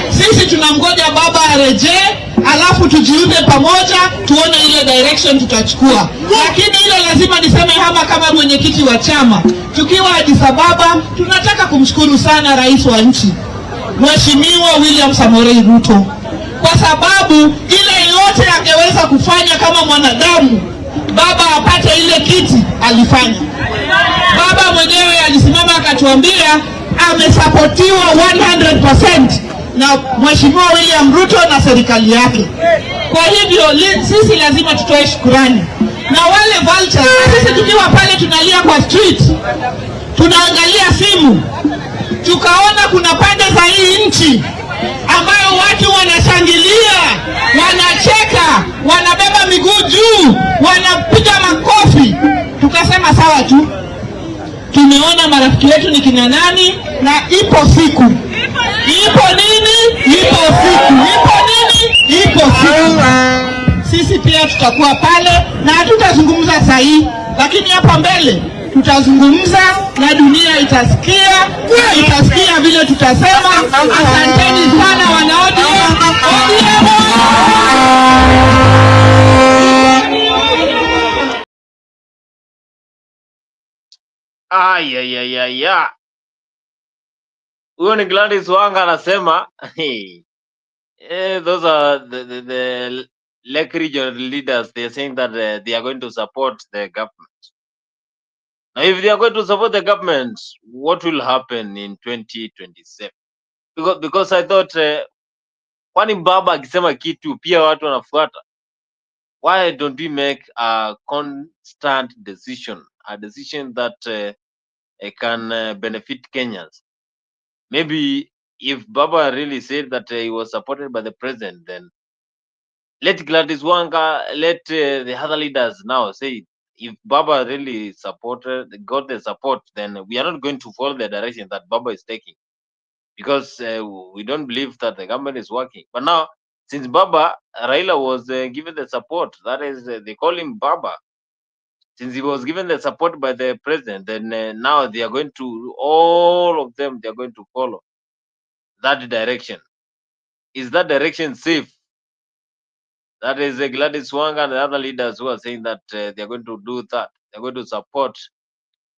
Sisi tunamgoja baba arejee, alafu tujiunge pamoja tuone ile direction tutachukua. Lakini hilo lazima niseme kama mwenyekiti wa chama. Tukiwa Addis Ababa, tunataka kumshukuru sana rais wa nchi, Mheshimiwa William Ruto, kwa sababu ile yote angeweza kufanya kama mwanadamu, baba apate ile kiti alifanya. Baba mwenyewe alisimama akatuambia amesapotiwa 100% na Mheshimiwa William Ruto na serikali yake. Kwa hivyo sisi lazima tutoe shukrani. Na wale vultures, sisi tukiwa pale tunalia kwa street, tunaangalia simu, tukaona kuna pande za hii nchi ambayo watu wanashangilia, wanacheka, wanabeba miguu juu, wanapiga makofi. Tukasema sawa tu, tumeona marafiki wetu ni kina nani, na ipo siku. Ipo nini? Ipo siku. Ipo nini? Ipo siku. Sisi pia tutakuwa pale na hatutazungumza sahihi, lakini hapa mbele tutazungumza na dunia itasikia vile tutasema. Asanteni sana wana ODM. Aya. Huyo ni Gladys Wanga anasema those are the Lake regional leaders. They are saying that they are going to support the government. Now if they are going to support the government, what will happen in 2027? Because I thought kwani baba akisema kitu pia watu wanafuata. Why don't we make a constant decision, a decision that can benefit Kenyans? Maybe if Baba really said that he was supported by the president, then let Gladys Wanga, let the other leaders now say it. If Baba really got the support, then we are not going to follow the direction that Baba is taking, because we don't believe that the government is working. But now, since Baba, Raila was given the support, that is, they call him Baba. Since he was given the support by the president, then now they are going to, all of them, they are going to follow that direction. Is that direction safe? That is Gladys Wanga and the other leaders who are saying that they are going to do that. They're going to support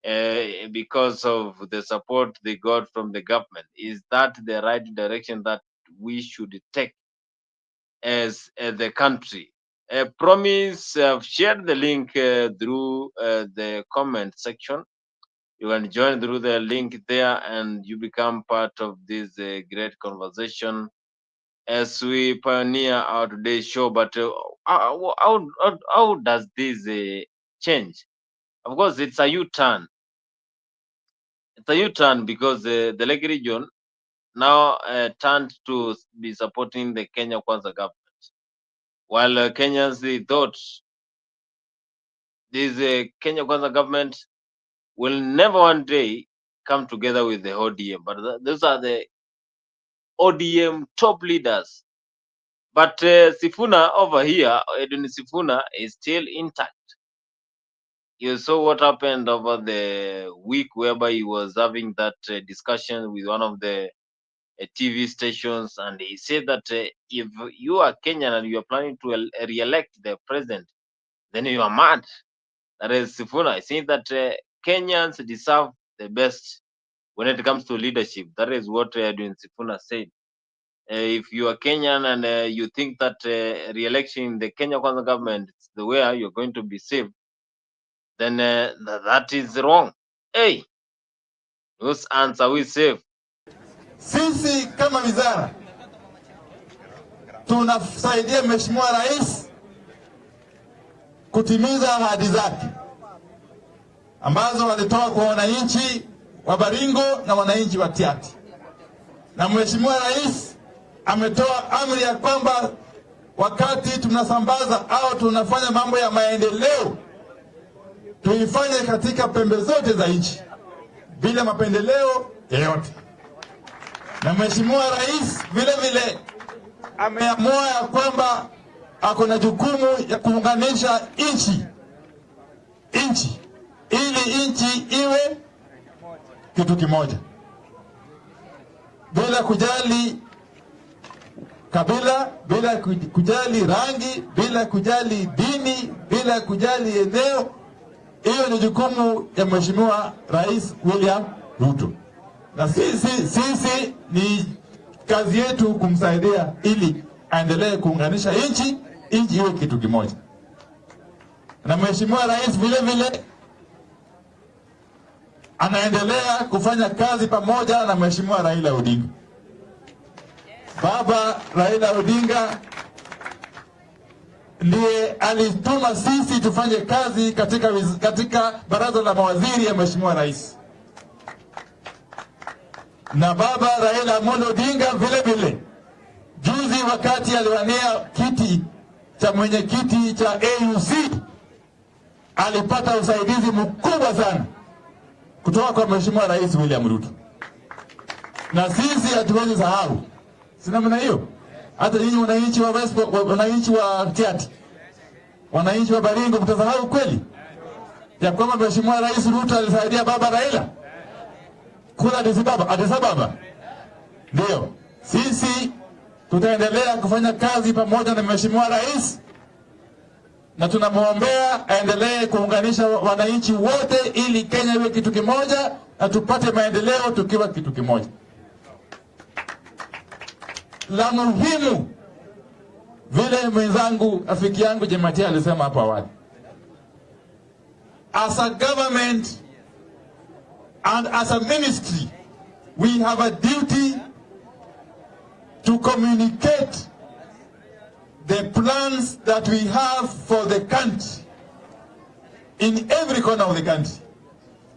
because of the support they got from the government. Is that the right direction that we should take as the country? Promise, I've shared the link through the comment section. You can join through the link there and you become part of this great conversation as we pioneer our today's show. But how does this change? Of course, it's a U-turn. It's a U-turn because the Lake region now turned to be supporting the Kenya Kwanza government, while Kenyans they thought this Kenya Kwanza government will never one day come together with the ODM. But those are the ODM top leaders. But Sifuna over here, Edwin Sifuna, is still intact. You saw what happened over the week whereby he was having that discussion with one of the TV stations, and he said that if you are Kenyan and you are planning to re-elect the president, then you are mad. That is Sifuna. I think that Kenyans deserve the best when it comes to leadership. That is what Edwin Sifuna said. If you are Kenyan and you think that re-election the Kenya Kwanza government is the way you're going to be saved, then that is wrong. Hey, those ants are we safe? Sisi kama wizara tunasaidia Mheshimiwa Rais kutimiza ahadi zake ambazo walitoa kwa wananchi wa Baringo na wananchi wa Tiaty. Na Mheshimiwa Rais ametoa amri ya kwamba wakati tunasambaza au tunafanya mambo ya maendeleo tuifanye katika pembe zote za nchi bila mapendeleo yoyote. Na Mheshimiwa Rais vile vile ameamua ya kwamba ako na jukumu ya kuunganisha nchi ili nchi iwe kitu kimoja, bila kujali kabila, bila kujali rangi, bila kujali dini, bila kujali eneo. Hiyo ni jukumu ya Mheshimiwa Rais William Ruto, na sisi ni kazi yetu kumsaidia ili aendelee kuunganisha nchi iwe kitu kimoja. Na Mheshimiwa Rais vile vile anaendelea kufanya kazi pamoja na Mheshimiwa Raila Odinga. Baba Raila Odinga ndiye alituma sisi tufanye kazi katika baraza la mawaziri ya Mheshimiwa Rais. Na baba Raila Odinga vile vile juzi wakati aliwania kiti cha mwenyekiti cha AUC alipata usaidizi mkubwa sana kutoka kwa Mheshimiwa Rais William Ruto. Na sisi hatuwezi sahau. Sina maana hiyo. Hata nyinyi wananchi wa West, wananchi wa Tiaty, wananchi wa Baringo mtasahau kweli ya kwamba Mheshimiwa Rais Ruto alisaidia baba Raila kula Addis Ababa. Ndio. Sisi tutaendelea kufanya kazi pamoja na Mheshimiwa Rais na tunamwombea aendelee kuunganisha wananchi wote ili Kenya iwe kitu kimoja na tupate maendeleo tukiwa kitu kimoja. La muhimu vile mwenzangu afiki yangu Jematia alisema hapo awali, as a government and as a ministry we have a duty to communicate the plans that we have for the country in every corner of the country.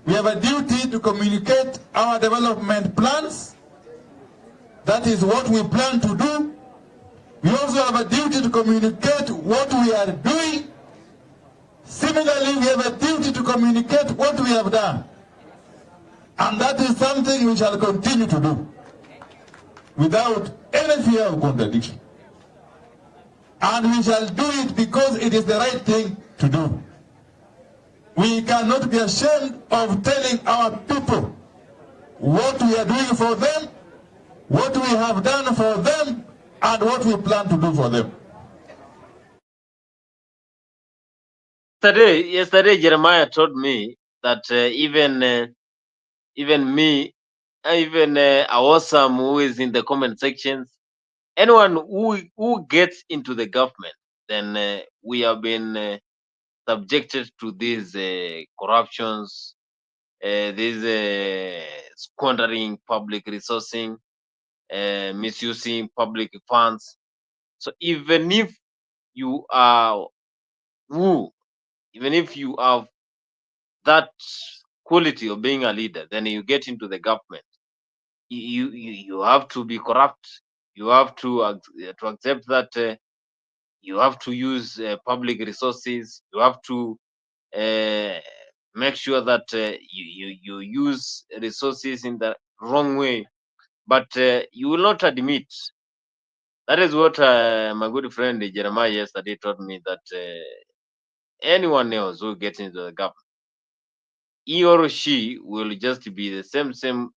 We have a duty to communicate our development plans. That is what we plan to do. We also have a duty to communicate what we are doing. Similarly, we have a duty to communicate what we have done. And that is something we shall continue to do without any fear of contradiction. And we shall do it because it is the right thing to do. We cannot be ashamed of telling our people what we are doing for them, what we have done for them, and what we plan to do for them. Yesterday, Jeremiah told me that even Awesome, who is in the comment sections, anyone who gets into the government, then we have been subjected to these corruptions, these squandering public resourcing, misusing public funds. So even if you are even if you have that quality of being a leader, then you get into the government, you have to be corrupt. You have to accept that you have to use public resources. You have to make sure that you use resources in the wrong way, but you will not admit. That is what my good friend Jeremiah yesterday told me, that anyone else who gets into the government, he or she will just be the same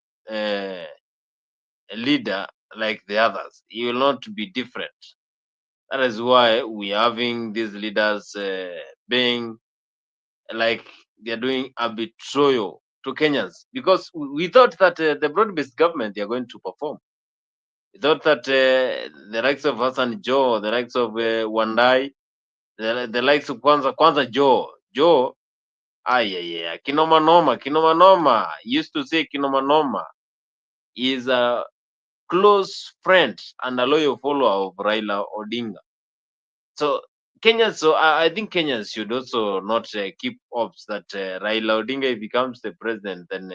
leader like the others. He will not be different. That is why we are having these leaders being like they're doing a betrayal to Kenyans, because we thought that the broad-based government, they are going to perform. We thought that the likes of Hassan Joe, the likes of Wandai, the likes of Kwanza Joe, yeah, kinoma noma, used to say kinoma noma, is a close friend and a loyal follower of Raila Odinga. So Kenyans, I think Kenyans should also not keep hopes that Raila Odinga, if becomes the president, then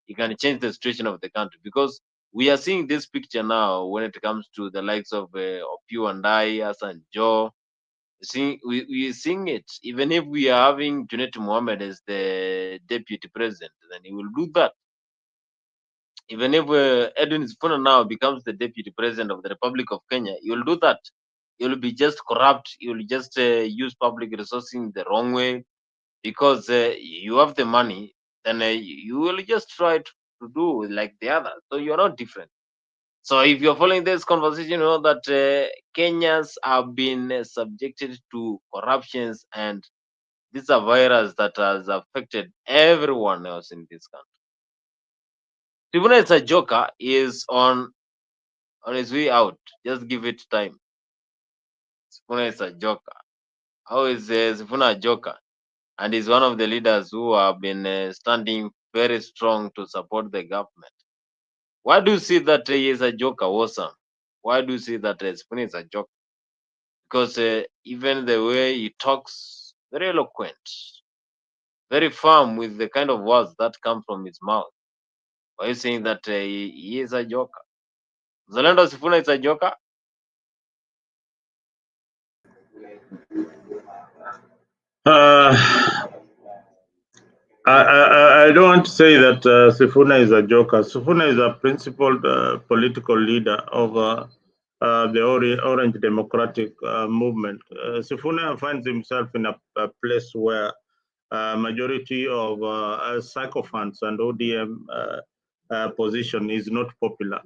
he can change the situation of the country, because we are seeing this picture now when it comes to the likes of Opiu and Hassan Joe. We are seeing it. Even if we are having Junet Mohammed as the deputy president, then he will do that. Even if Edwin Sifuna now becomes the deputy president of the Republic of Kenya, he will do that. He will be just corrupt. He will just use public resources in the wrong way, because you have the money, then you will just try to do like the others. So you're not different. So if you're following this conversation, you know that Kenyans have been subjected to corruptions, and this is a virus that has affected everyone else in this country. Sifuna is a joker. He is on his way out. Just give it time. Sifuna is a joker. How is Sifuna a joker? And he's one of the leaders who have been standing very strong to support the government. Why do you see that he is a joker, Awesome? Why do you see that Sifuna is a joker? Because even the way he talks, very eloquent, very firm with the kind of words that come from his mouth. Why are you saying that he is a joker? Zalendo Sifuna is a joker? I don't want to say that Sifuna is a joker. Sifuna is a principled political leader of the Orange Democratic Movement. Sifuna finds himself in a place where majority of sycophants and ODM position is not popular.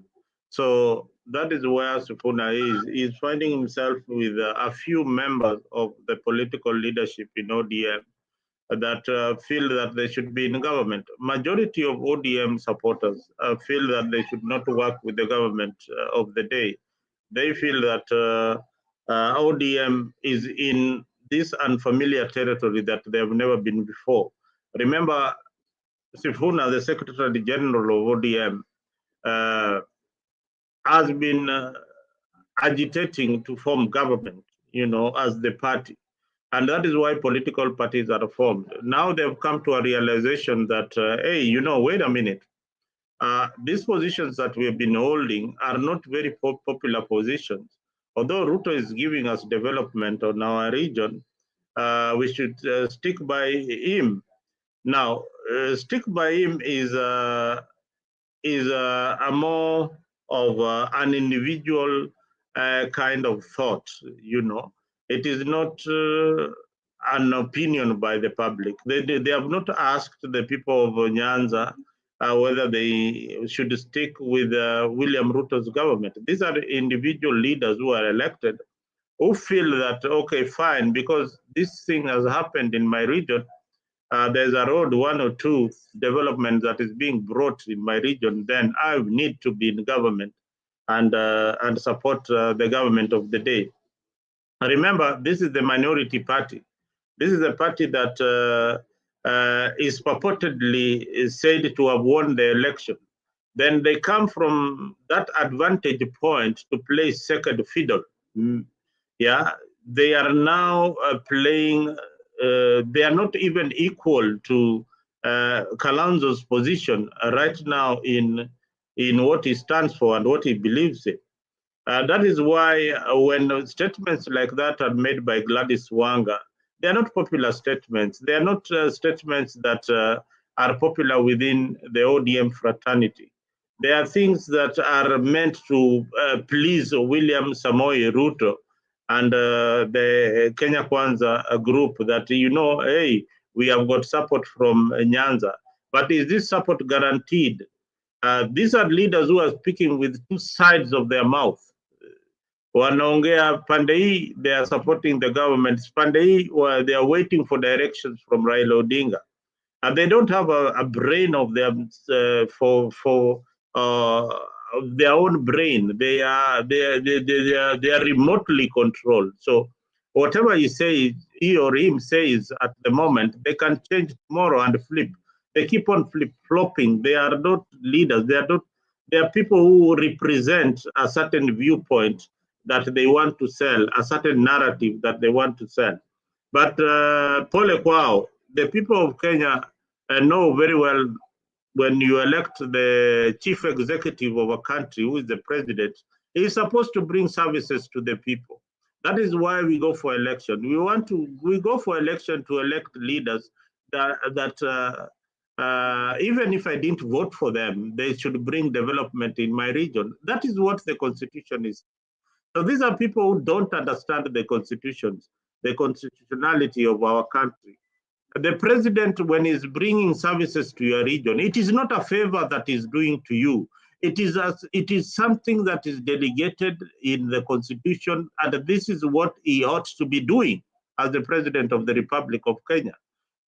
So that is where Sifuna is. He's finding himself with a few members of the political leadership in ODM that feel that they should be in government. Majority of ODM supporters feel that they should not work with the government of the day. They feel that ODM is in this unfamiliar territory that they have never been before. Remember, Sifuna, the Secretary General of ODM, has been agitating to form government. as the party. And that is why political parties are formed. Now they've come to a realization that, hey, wait a minute. These positions that we've been holding are not very popular positions. Although Ruto is giving us development on our region, we should stick by him. Now, stick by him is a more of an individual kind of thought. It is not an opinion by the public. They have not asked the people of Nyanza whether they should stick with William Ruto's government. These are individual leaders who are elected who feel that, okay, fine, because this thing has happened in my region, there's a road, one or two development that is being brought in my region, then I need to be in government and support the government of the day. Remember, this is the minority party. This is a party that is purportedly said to have won the election. Then they come from that advantage point to play second fiddle. Yeah, they are now playing. They are not even equal to Kalonzo's position right now in what he stands for and what he believes in. That is why when statements like that are made by Gladys Wanga, they are not popular statements. They are not statements that are popular within the ODM fraternity. They are things that are meant to please William Samoei Ruto and the Kenya Kwanza group that, hey, we have got support from Nyanza. But is this support guaranteed? These are leaders who are speaking with two sides of their mouth. Wanaongea pande hii, they are supporting the government. Pande hii, they are waiting for directions from Raila Odinga. And they don't have a brain of them for their own brain. They are remotely controlled. So whatever you say, he or him says at the moment, they can change tomorrow and flip. They keep on flip-flopping. They are not leaders. They are people who represent a certain viewpoint that they want to sell, a certain narrative that they want to sell. But pole kwao, the people of Kenya know very well when you elect the chief executive of a country, who is the president, he is supposed to bring services to the people. That is why we go for election. We go for election to elect leaders that even if I didn't vote for them, they should bring development in my region. That is what the Constitution is. So these are people who don't understand the constitutions, the constitutionality of our country. The president, when he's bringing services to your region, it is not a favor that he's doing to you. It is something that is delegated in the Constitution, and this is what he ought to be doing as the president of the Republic of Kenya.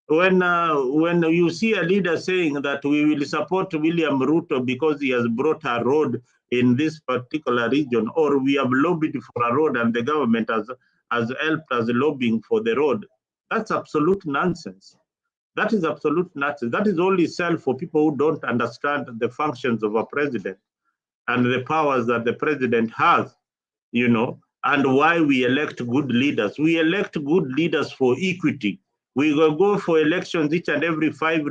When you see a leader saying that we will support William Ruto because he has brought a road in this particular region, or we have lobbied for a road and the government has helped us lobbying for the road, that's absolute nonsense. That is absolute nonsense. That is only sell for people who don't understand the functions of a president and the powers that the president has, and why we elect good leaders. We elect good leaders for equity. We will go for elections each and every 5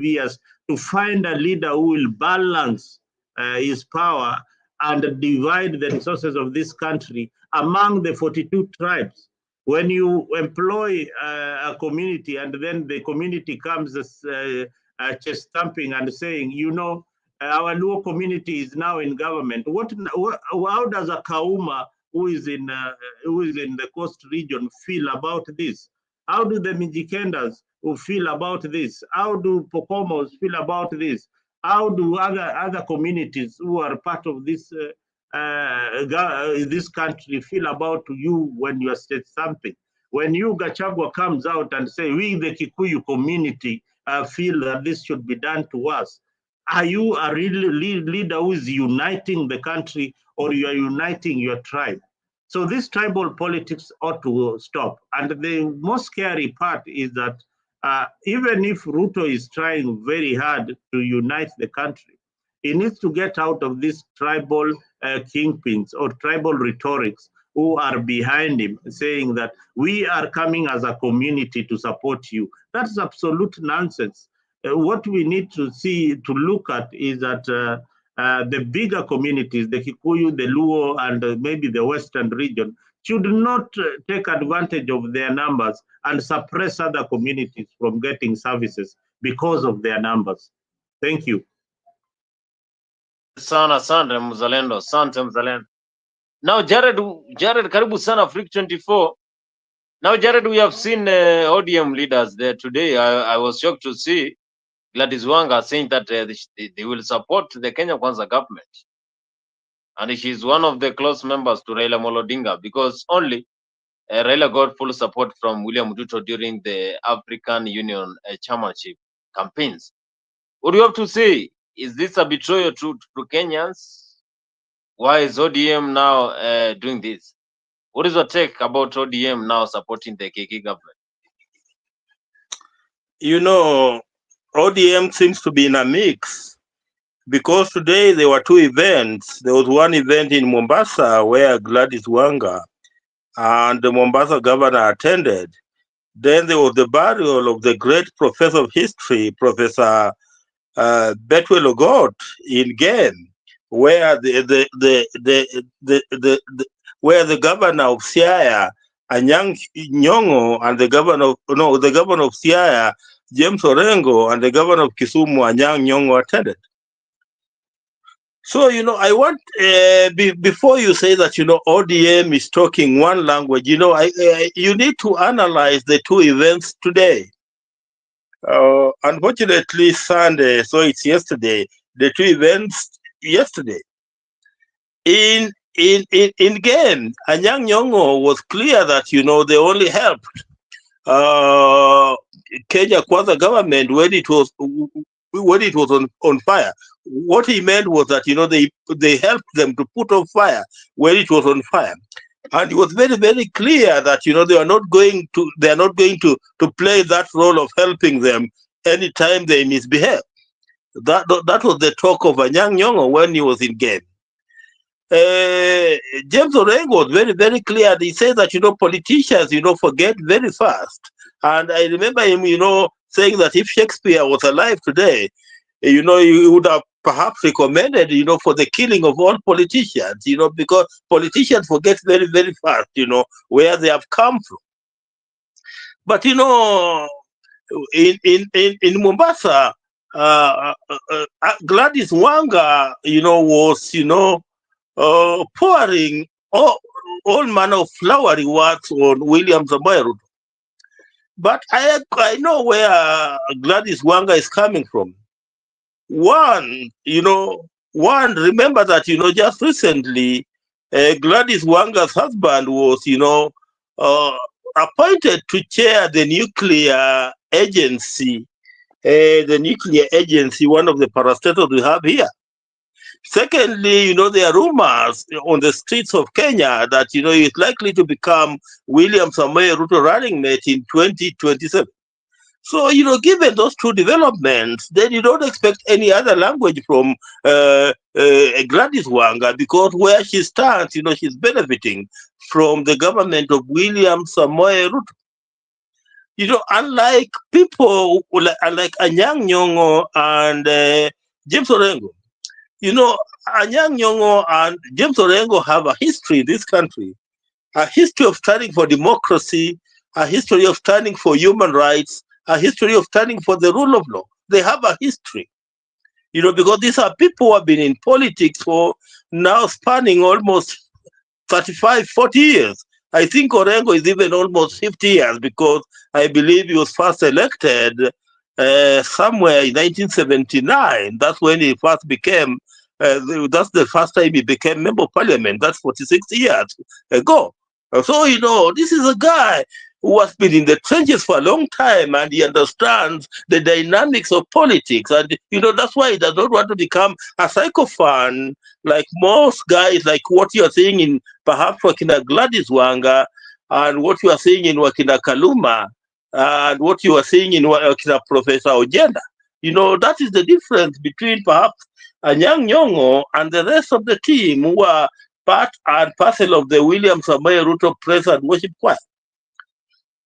years to find a leader who will balance his power and divide the resources of this country among the 42 tribes. When you employ a community and then the community comes chest thumping and saying, our Luo community is now in government. How does a Kauma who is in the coast region feel about this? How do the Mijikendas who feel about this? How do Pokomos feel about this? How do other communities who are part of this this country feel about you when you are said something? When you, Gachagua, comes out and say, we, the Kikuyu community, feel that this should be done to us, are you a real leader who is uniting the country, or you are uniting your tribe? So this tribal politics ought to stop. And the most scary part is that even if Ruto is trying very hard to unite the country, he needs to get out of these tribal kingpins or tribal rhetorics, who are behind him, saying that we are coming as a community to support you. That's absolute nonsense. What we need to look at is that the bigger communities, the Kikuyu, the Luo, and maybe the Western region, should not take advantage of their numbers and suppress other communities from getting services because of their numbers. Thank you. Sana asante mzalendo, asante mzalendo. Now Jared karibu sana Freak 24. Now Jared, we have seen ODM leaders there today. I was shocked to see Gladys Wanga saying that they will support the Kenya Kwanza government. And she's one of the close members to Raila Odinga, because only Raila got full support from William Ruto during the African Union chairmanship campaigns. What do you have to say? Is this a betrayal to Kenyans? Why is ODM now doing this? What is your take about ODM now supporting the KK government? You know, ODM seems to be in a mix, because today there were two events. There was one event in Mombasa where Gladys Wanga and the Mombasa governor attended. Then there was the burial of the great professor of history, Professor Betwell Ogot, in Game, where where the governor of Siaya, Anyang' Nyong'o, and the governor of Siaya, James Orengo, and the governor of Kisumu, Anyang' Nyong'o, attended. So, you know, I want, before you say that, you know, ODM is talking one language, you know, you need to analyze the two events today. Unfortunately, Sunday, so it's yesterday, the two events yesterday. In Game, Anyang' Nyong'o was clear that, you know, they only helped Kenya Kwanza government when it was on fire. What he meant was that, you know, they helped them to put on fire when it was on fire. And it was very, very clear that, you know, they are not going to play that role of helping them anytime they misbehave. That was the talk of Anyang' Nyong'o when he was in Game. James Orengo was very, very clear. He said that, you know, politicians, you know, forget very fast. And I remember him, you know, saying that if Shakespeare was alive today, you know, he would have perhaps recommended, you know, for the killing of all politicians, you know, because politicians forget very, very fast, you know, where they have come from. But, you know, in Mombasa, Gladys Wanga, you know, was, you know, pouring all manner of flowery words on William Ruto. But I know where Gladys Wanga is coming from. One, remember that, you know, just recently, Gladys Wanga's husband was, you know, appointed to chair the nuclear agency, one of the parastatals we have here. Secondly, you know, there are rumors on the streets of Kenya that, you know, he's likely to become William Ruto running mate in 2027. So, you know, given those two developments, then you don't expect any other language from Gladys Wanga, because where she stands, you know, she's benefiting from the government of William Ruto. You know, unlike people like Anyang' Nyong'o and James Orengo, you know, Anyang' Nyong'o and James Orengo have a history in this country, a history of standing for democracy, a history of standing for human rights, a history of standing for the rule of law. They have a history, you know, because these are people who have been in politics for now spanning almost 35, 40 years. I think Orengo is even almost 50 years, because I believe he was first elected somewhere in 1979. That's when he first became, that's the first time he became member of parliament. That's 46 years ago. So, you know, this is a guy who has been in the trenches for a long time, and he understands the dynamics of politics. And, you know, that's why he does not want to become a psychophone like most guys, like what you are seeing in perhaps Wakina Gladys Wanga, and what you are seeing in Wakina Kaluma, and what you are seeing in Wakina Professor Ojenda. You know, that is the difference between perhaps Anyang' Nyong'o and the rest of the team, who are part and parcel of the William Ruto praise and worship choir.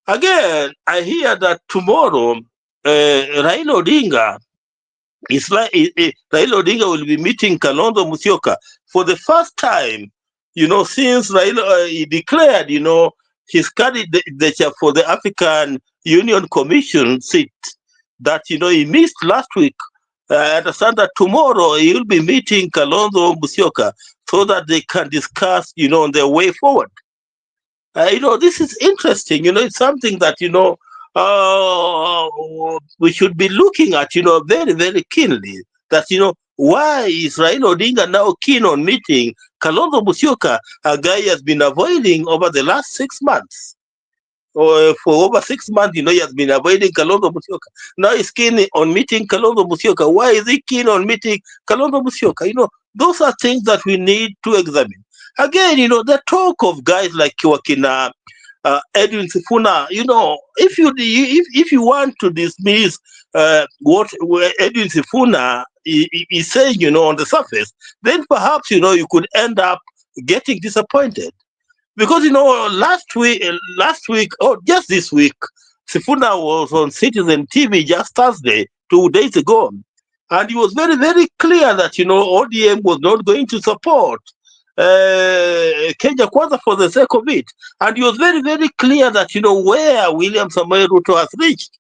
Again, I hear that tomorrow Raila Odinga Raila Odinga will be meeting Kalonzo Musyoka for the first time, since Raila he declared, his candidature for the African Union Commission seat that, he missed last week. I understand that tomorrow he will be meeting Kalonzo Musyoka so that they can discuss, on their way forward. This is interesting. It's something that, we should be looking at, very, very keenly. That, why is Raila Odinga now keen on meeting Kalonzo Musyoka, a guy he has been avoiding over the last 6 months? Or for over 6 months, he has been avoiding Kalonzo Musyoka. Now he's keen on meeting Kalonzo Musyoka. Why is he keen on meeting Kalonzo Musyoka? Those are things that we need to examine. Again, the talk of guys like Wakina, Edwin Sifuna, if you want to dismiss what Edwin Sifuna is saying, on the surface, then perhaps, you could end up getting disappointed. Because, last week, or just this week, Sifuna was on Citizen TV just Thursday, 2 days ago. And he was very, very clear that, ODM was not going to support Kenya Kwanza for the sake of it. And he was very, very clear that, where William Ruto has reached,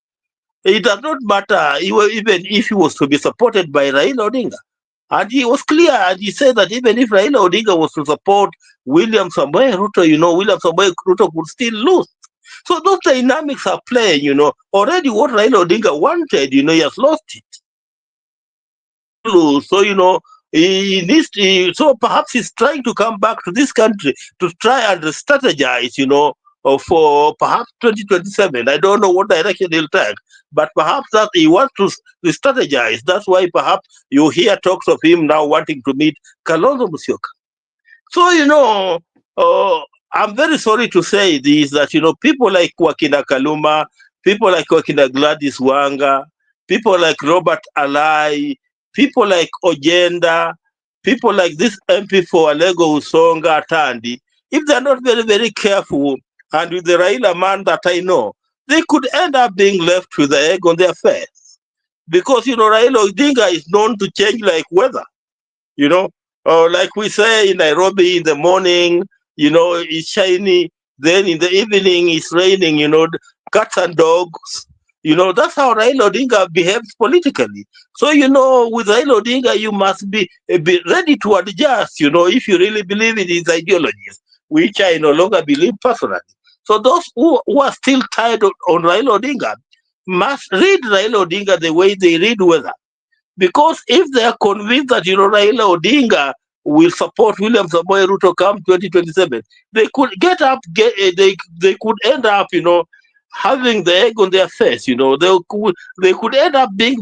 it does not matter even if he was to be supported by Raila Odinga. And he was clear, and he said that even if Raila Odinga was to support William Ruto, William Ruto could still lose. So those dynamics are playing, already what Raila Odinga wanted, he has lost it. So, he needs to, so perhaps he's trying to come back to this country to try and strategize, for perhaps 2027. I don't know what direction he'll take, but perhaps that he wants to strategize. That's why perhaps you hear talks of him now wanting to meet Kalonzo Musyoka. So, I'm very sorry to say this, that, people like Wakina Kaluma, people like Wakina Gladys Wanga, people like Robert Alai, people like Ojenda, people like this MP for Alego Usonga Tandi, if they're not very, very careful, and with the Raila man that I know, they could end up being left with the egg on their face. Because, Raila Odinga is known to change like weather. Like we say in Nairobi in the morning, it's shiny. Then in the evening, it's raining, cats and dogs. That's how Raila Odinga behaves politically. So, with Raila Odinga, you must be ready to adjust, if you really believe in his ideologies, which I no longer believe personally. So those who are still tied on Raila Odinga must read Raila Odinga the way they read weather. Because if they are convinced that, Raila Odinga will support William Ruto come 2027, they could they could end up, having the egg on their face, they could end up being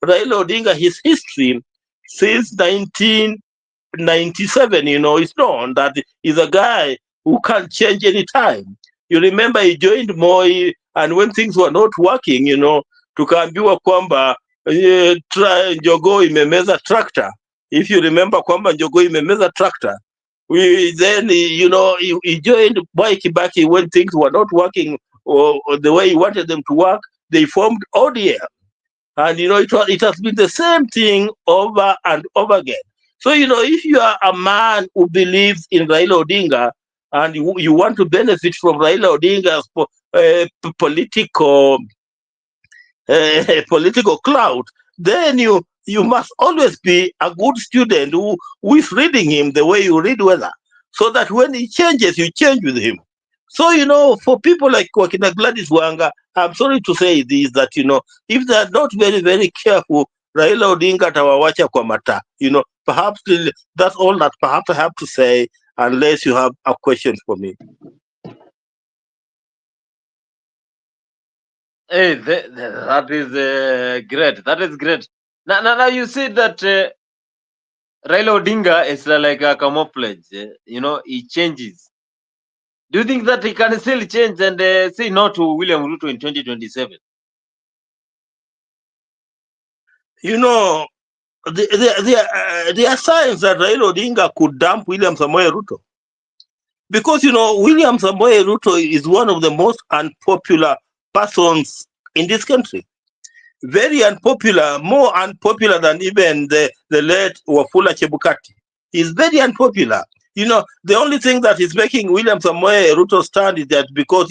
Raila Odinga. His history since 1997, is known that he's a guy who can't change any time. You remember he joined Moi, and when things were not working, tukaambiwa kwamba Njogo imemeza tractor. If you remember kwamba Njogo imemeza tractor, then, he joined Mwai Kibaki when things were not working or the way he wanted them to work. They formed ODM. And, it has been the same thing over and over again. So, if you are a man who believes in Raila Odinga and you want to benefit from Raila Odinga's political clout, then you must always be a good student who is reading him the way you read weather, so that when he changes, you change with him. So, for people like Wakina Gladys Wanga, I'm sorry to say this, that, if they're not very, very careful, Raila Odinga tawawacha kwa mata. Perhaps that's all that perhaps I have to say, unless you have a question for me. Hey, that is great. That is great. Now you said that Raila Odinga is like a camouflage. He changes. Do you think that he can still change and say no to William Ruto in 2027? there are signs that Raila Odinga could dump William Samoei Ruto. Because, William Samoei Ruto is one of the most unpopular persons in this country. Very unpopular, more unpopular than even the late Wafula Chebukati. He's very unpopular. The only thing that is making William Samoei Ruto stand is that because,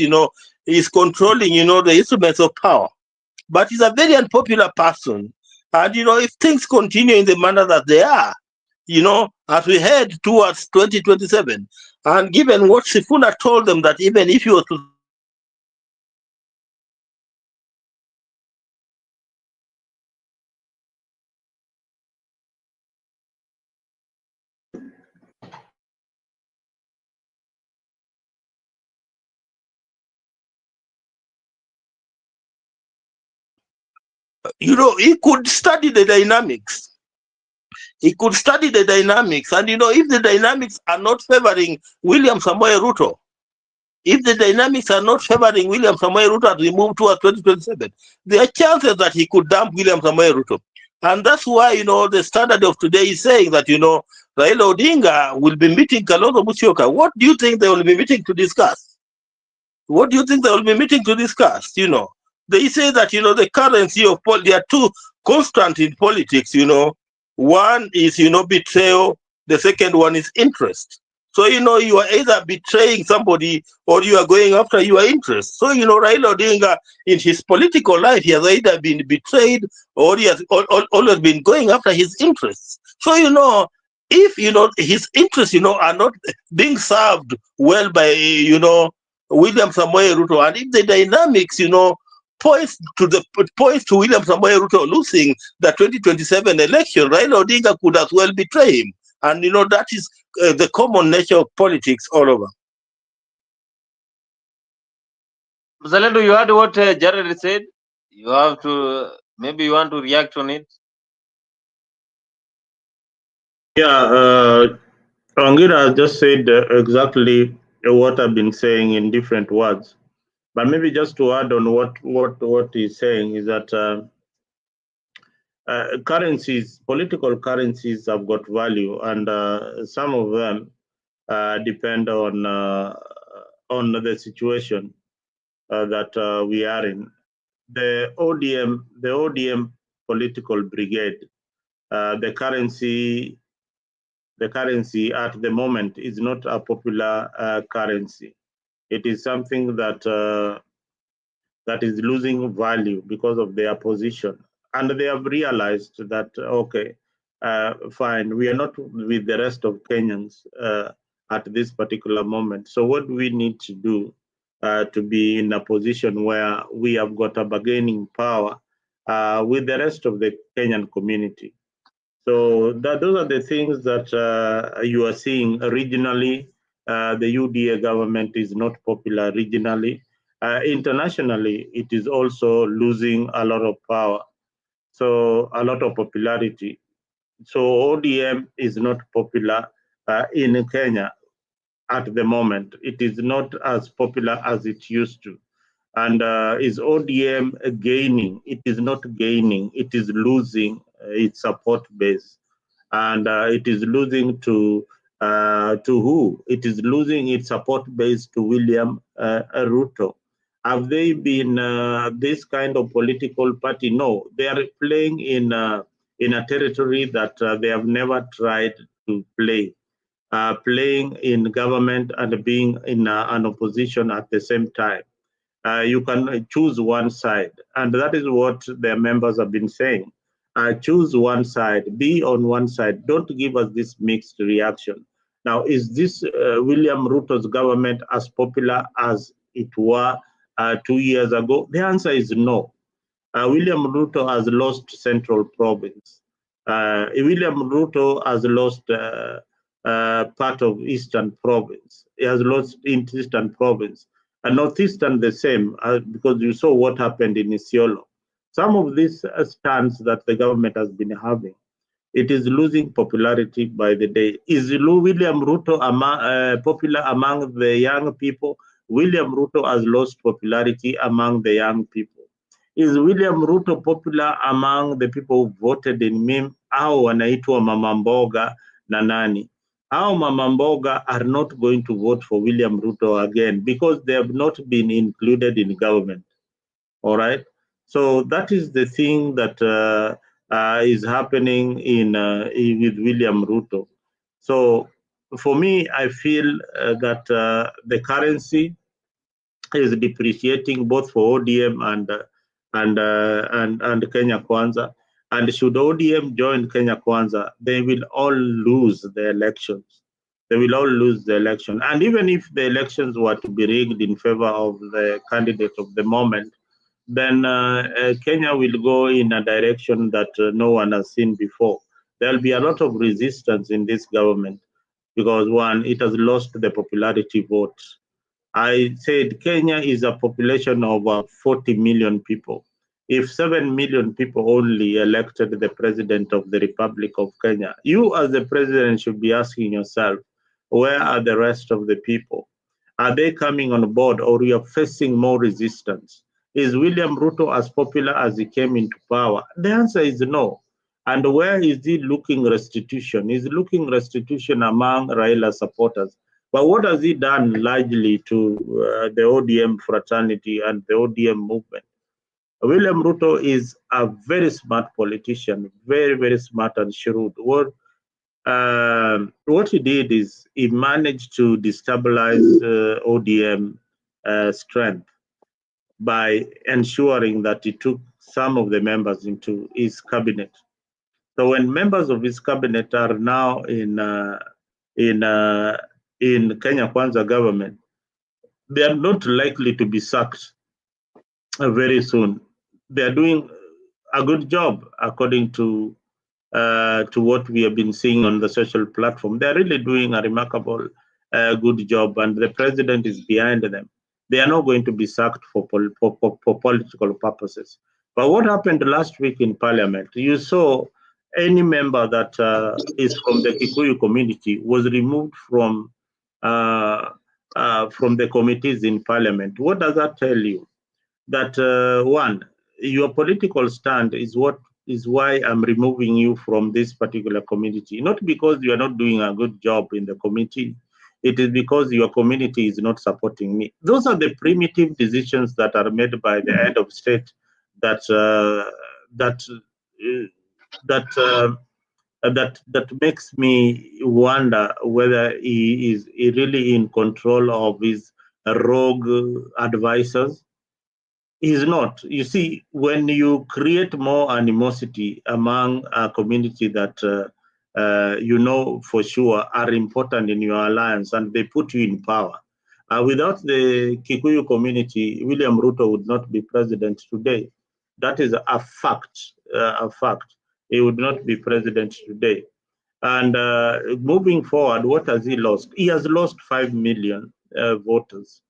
he's controlling, the instruments of power. But he's a very unpopular person. And, if things continue in the manner that they are, as we head towards 2027, and given what Sifuna told them, that even if you were to he could study the dynamics. He could study the dynamics. And, if the dynamics are not favoring William Samoei Ruto, if the dynamics are not favoring William Samoei Ruto as we move towards 2027, there are chances that he could dump William Samoei Ruto. And that's why, the Standard of today is saying that, Raila Odinga will be meeting Kalonzo Musyoka. What do you think they will be meeting to discuss? What do you think they will be meeting to discuss? They say that, the currency of there are two constants in politics, One is, betrayal. The second one is interest. So, you are either betraying somebody or you are going after your interest. So, Raila Odinga, in his political life, he has either been betrayed or he has always been going after his interests. So, if, his interests, are not being served well by, William Samoei Ruto, and if the dynamics, points to William Samoei Ruto losing the 2027 election, Raila Odinga could as well betray him. And, that is the common nature of politics all over. Zalendo, you heard what Jared said? You have to, maybe you want to react on it? Yeah, Angira just said exactly what I've been saying in different words. But maybe just to add on what he's saying is that currencies, political currencies have got value, and some of them depend on the situation that we are in. The ODM political brigade, the currency at the moment is not a popular currency. It is something that is losing value because of their position. And they have realized that, okay, fine, we are not with the rest of Kenyans at this particular moment. So what do we need to do to be in a position where we have got a bargaining power with the rest of the Kenyan community? So those are the things that you are seeing regionally. The UDA government is not popular regionally. Internationally, it is also losing a lot of power, so a lot of popularity. So ODM is not popular in Kenya at the moment. It is not as popular as it used to. And is ODM gaining? It is not gaining. It is losing its support base, and it is losing to who? It is losing its support base to William Ruto. Have they been this kind of political party? No, they are playing in a territory that they have never tried to play. Playing in government and being in an opposition at the same time. You can choose one side, and that is what their members have been saying. Choose one side, be on one side. Don't give us this mixed reaction. Now, is this William Ruto's government as popular as it were 2 years ago? The answer is no. William Ruto has lost Central Province. William Ruto has lost part of Eastern Province. He has lost Eastern Province. And Northeastern the same, because you saw what happened in Isiolo. Some of these stands that the government has been having, it is losing popularity by the day. Is William Ruto popular among the young people? William Ruto has lost popularity among the young people. Is William Ruto popular among the people who voted in him? hao wanaitwa mama mboga na nani. Hao mama mboga are not going to vote for William Ruto again because they have not been included in government. All right. So that is the thing that is happening with William Ruto. So for me, I feel that the currency is depreciating both for ODM and Kenya Kwanza. And should ODM join Kenya Kwanza, they will all lose the elections. They will all lose the election. And even if the elections were to be rigged in favor of the candidate of the moment, then Kenya will go in a direction that no one has seen before. There'll be a lot of resistance in this government because, one, it has lost the popularity vote. I said Kenya is a population of 40 million people. If 7 million people only elected the president of the Republic of Kenya, you as the president should be asking yourself, where are the rest of the people? Are they coming on board, or we are facing more resistance? Is William Ruto as popular as he came into power? The answer is no. And where is he looking restitution? He's looking restitution among Raila supporters. But what has he done largely to the ODM fraternity and the ODM movement? William Ruto is a very smart politician, very, very smart and shrewd. What he did is he managed to destabilize ODM strength by ensuring that he took some of the members into his cabinet. So when members of his cabinet are now in Kenya Kwanza government, they are not likely to be sacked very soon. They are doing a good job according to what we have been seeing on the social platform. They are really doing a remarkable good job, and the president is behind them. They are not going to be sacked for political purposes. But what happened last week in Parliament? You saw any member that is from the Kikuyu community was removed from the committees in Parliament. What does that tell you? That one, your political stand is why I'm removing you from this particular community. Not because you are not doing a good job in the committee. It is because your community is not supporting me. Those are the primitive decisions that are made by the head of state that makes me wonder whether he is really in control of his rogue advisors. He's not. You see, when you create more animosity among a community that you know for sure are important in your alliance, and they put you in power. Without the Kikuyu community, William Ruto would not be president today. That is a fact. A fact. He would not be president today. And moving forward, what has he lost? He has lost 5 million voters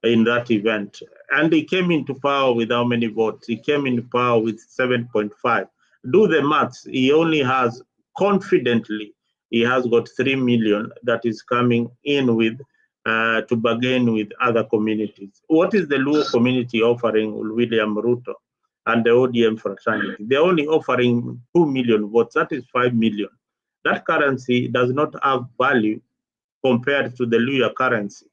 in that event. And he came into power with how many votes? He came into power with 7.5. Do the maths. He only has, confidently, he has got 3 million that is coming in with to bargain with other communities. What is the Luo community offering William Ruto and the ODM fraternity? They're only offering 2 million votes. That is 5 million. That currency does not have value compared to the Luo currency.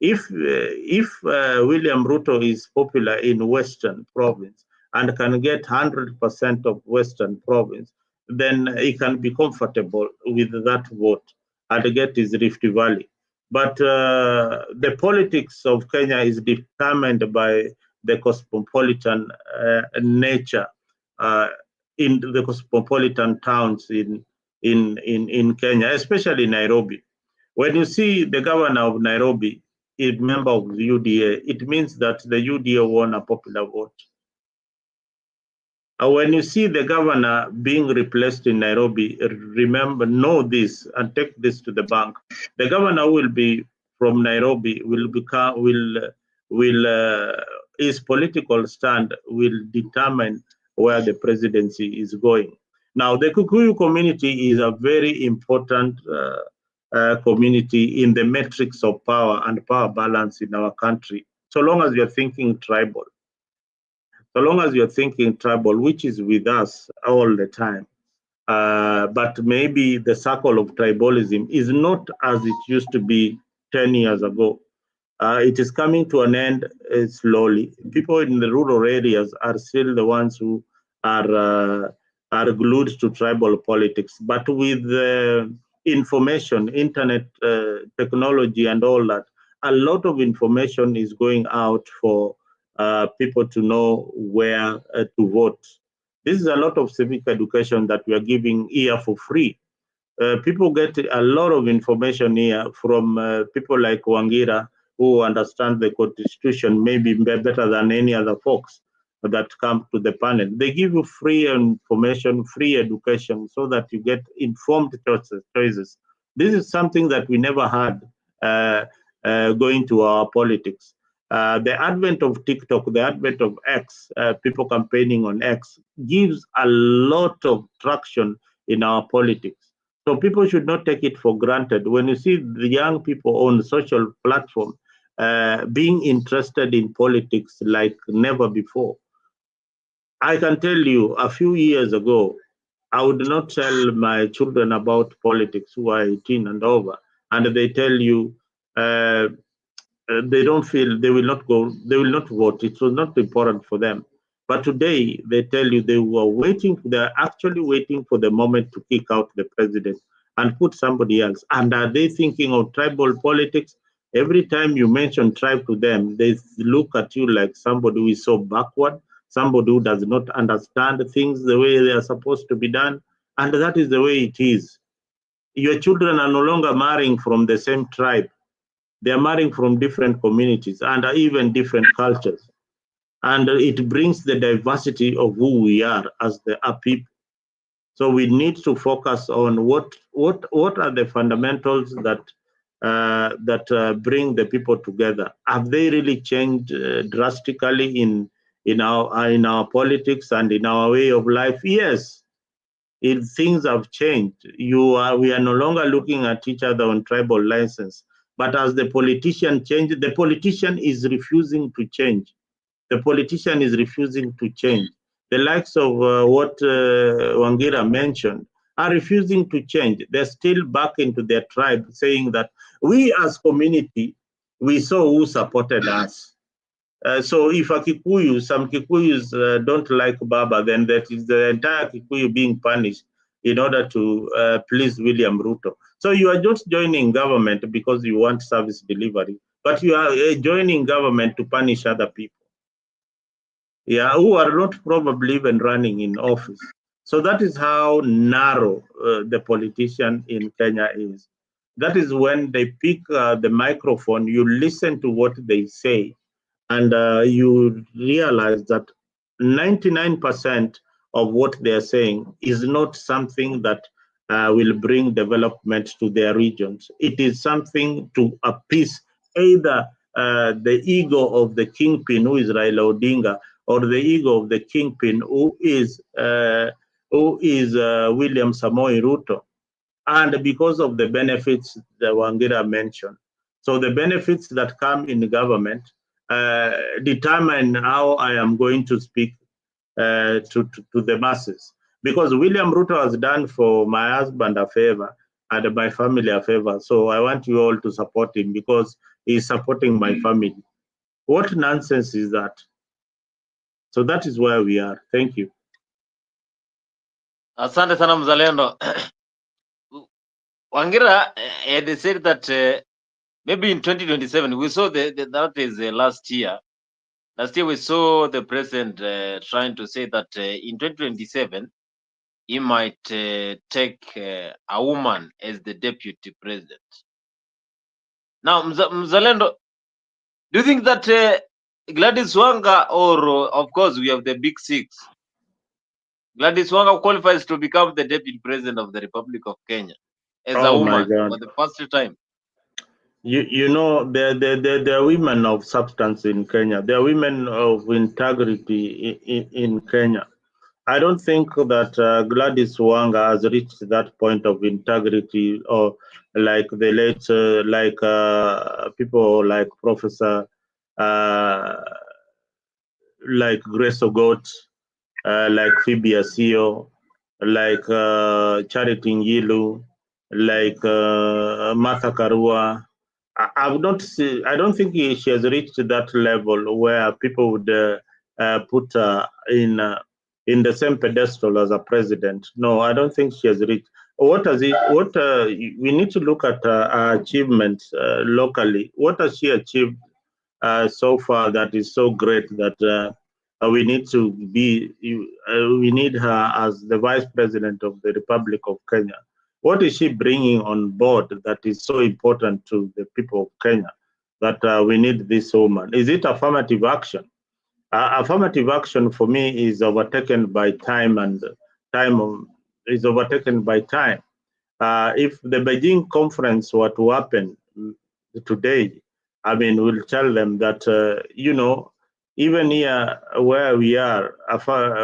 If William Ruto is popular in Western province and can get 100% of Western province, then he can be comfortable with that vote and get his Rift Valley. But the politics of Kenya is determined by the cosmopolitan nature in the cosmopolitan towns in Kenya, especially Nairobi. When you see the governor of Nairobi is a member of the UDA, it means that the UDA won a popular vote. When you see the governor being replaced in Nairobi, remember, know this and take this to the bank. The governor will be from Nairobi, his political stand will determine where the presidency is going. Now, the Kikuyu community is a very important community in the metrics of power and power balance in our country, so long as you're thinking tribal. So long as you're thinking tribal, which is with us all the time. but maybe the circle of tribalism is not as it used to be 10 years ago. It is coming to an end slowly. People in the rural areas are still the ones who are glued to tribal politics. But with information, internet technology, and all that, a lot of information is going out for people to know where to vote. This is a lot of civic education that we are giving here for free. People get a lot of information here from people like Wangira, who understand the constitution maybe better than any other folks that come to the panel. They give you free information, free education, so that you get informed choices. This is something that we never had going to our politics. The advent of TikTok, the advent of X, people campaigning on X, gives a lot of traction in our politics. So people should not take it for granted. When you see the young people on social platform being interested in politics like never before, I can tell you a few years ago, I would not tell my children about politics who are 18 and over, and they tell you they don't feel they will not go, they will not vote. It was not important for them. But today they tell you they're actually waiting for the moment to kick out the president and put somebody else. And are they thinking of tribal politics? Every time you mention tribe to them, they look at you like somebody who is so backward, somebody who does not understand things the way they are supposed to be done. And that is the way it is. Your children are no longer marrying from the same tribe. They are marrying from different communities and even different cultures. And it brings the diversity of who we are as the people. So we need to focus on what are the fundamentals that bring the people together. Have they really changed drastically in our politics and in our way of life? Yes, things have changed. We are no longer looking at each other on tribal license. But as the politician changes, the politician is refusing to change. The politician is refusing to change. The likes of what Wangira mentioned are refusing to change. They're still back into their tribe, saying that we as community, we saw who supported us. So if some Kikuyus don't like Baba, then that is the entire Kikuyu being punished in order to please William Ruto. So you are just joining government because you want service delivery, but you are joining government to punish other people, who are not probably even running in office. So that is how narrow the politician in Kenya is. That is when they pick the microphone, you listen to what they say, and you realize that 99% of what they're saying is not something that will bring development to their regions. It is something to appease either the ego of the kingpin, who is Raila Odinga, or the ego of the kingpin, who is William Samoei Ruto, and because of the benefits that Wangira mentioned. So the benefits that come in government determine how I am going to speak to the masses. Because William Ruto has done for my husband a favor and my family a favor. So I want you all to support him because he's supporting my family. What nonsense is that? So that is where we are. Thank you. Asante sana mzalendo. Wangira had said that maybe in 2027 we saw that is last year. Last year we saw the president trying to say that in 2027 he might take a woman as the deputy president. Now, Mzalendo, do you think that Gladys Wanga, or of course we have the big six, Gladys Wanga qualifies to become the deputy president of the Republic of Kenya as a woman for the first time? You know, there are women of substance in Kenya. There are women of integrity in Kenya. I don't think that Gladys Wanga has reached that point of integrity, or like the late, people like Professor, like Grace Ogot, like Phoebe Asio, like Charity Ngilu, like Martha Karua. I've not seen, I don't think she has reached that level where people would put her in the same pedestal as a president. No, I don't think she has reached. What has it? What we need to look at her achievements locally. What has she achieved so far that is so great that we need to be? We need her as the vice president of the Republic of Kenya. What is she bringing on board that is so important to the people of Kenya that we need this woman? Is it affirmative action? Affirmative action for me is overtaken by time, and is overtaken by time. If the Beijing conference were to happen today, I mean, we'll tell them that, even here where we are,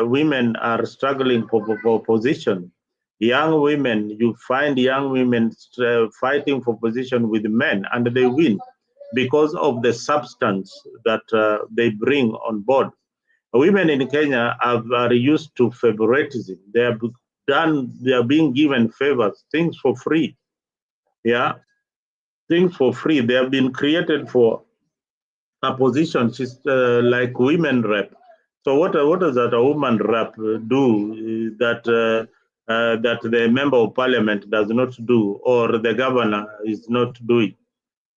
women are struggling for position. Young women, you find young women fighting for position with men, and they win because of the substance that they bring on board. Women in Kenya are used to favoritism. They are being given favors, things for free. Yeah, things for free. They have been created for a position. She's like women rep. So what does that a woman rep do that the member of parliament does not do, or the governor is not doing?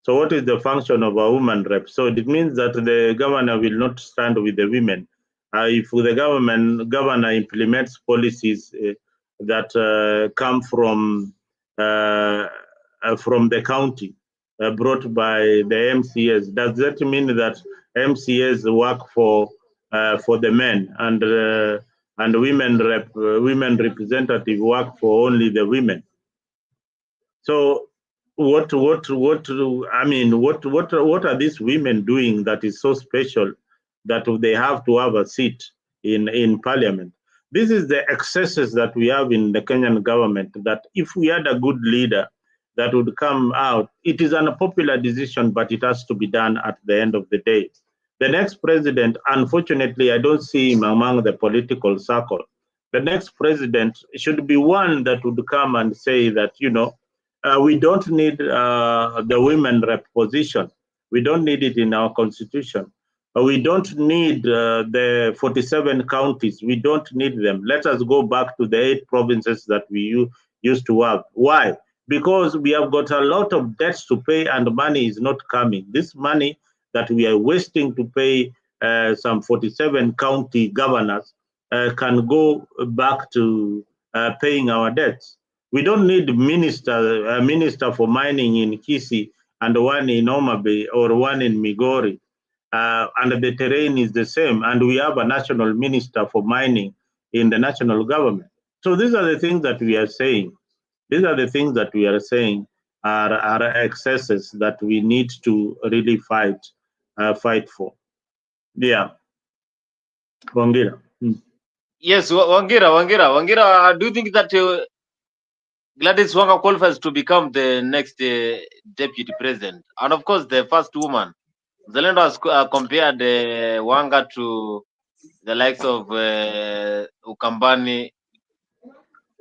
So what is the function of a woman rep? So it means that the governor will not stand with the women. If the governor implements policies that come from the county, brought by the MCAs, does that mean that MCAs work for the men, and women representative work for only the women? So what are these women doing that is so special that they have to have a seat in parliament? This is the excesses that we have in the Kenyan government, that if we had a good leader that would come out, it is an unpopular decision, but it has to be done at the end of the day. The next president, unfortunately, I don't see him among the political circle. The next president should be one that would come and say that, we don't need the women rep position. We don't need it in our constitution. We don't need the 47 counties. We don't need them. Let us go back to the 8 provinces that we used to have. Why? Because we have got a lot of debts to pay and money is not coming. This money that we are wasting to pay some 47 county governors can go back to paying our debts. We don't need a minister for mining in Kisii and one in Homa Bay or one in Migori, and the terrain is the same, and we have a national minister for mining in the national government. So these are the things that we are saying. These are the things that we are saying are excesses that we need to really fight for. Yeah. Wangira. Yes, Wangira, do you think that Gladys Wanga qualifies to become the next deputy president? And of course, the first woman. Zelendo has compared Wanga to the likes of Ukambani,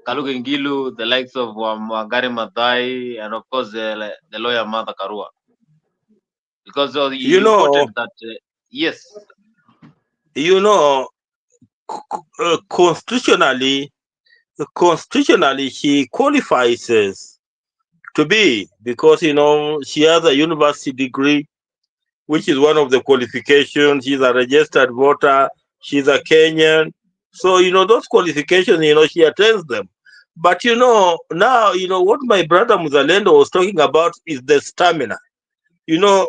Kaluga Ngilu, the likes of Wangari Maathai, and of course the lawyer Martha Karua. Because he reported that, yes. Constitutionally, she qualifies to be, because she has a university degree, which is one of the qualifications. She's a registered voter. She's a Kenyan. So those qualifications, she attends them. But now, what my brother Muzalendo was talking about is the stamina.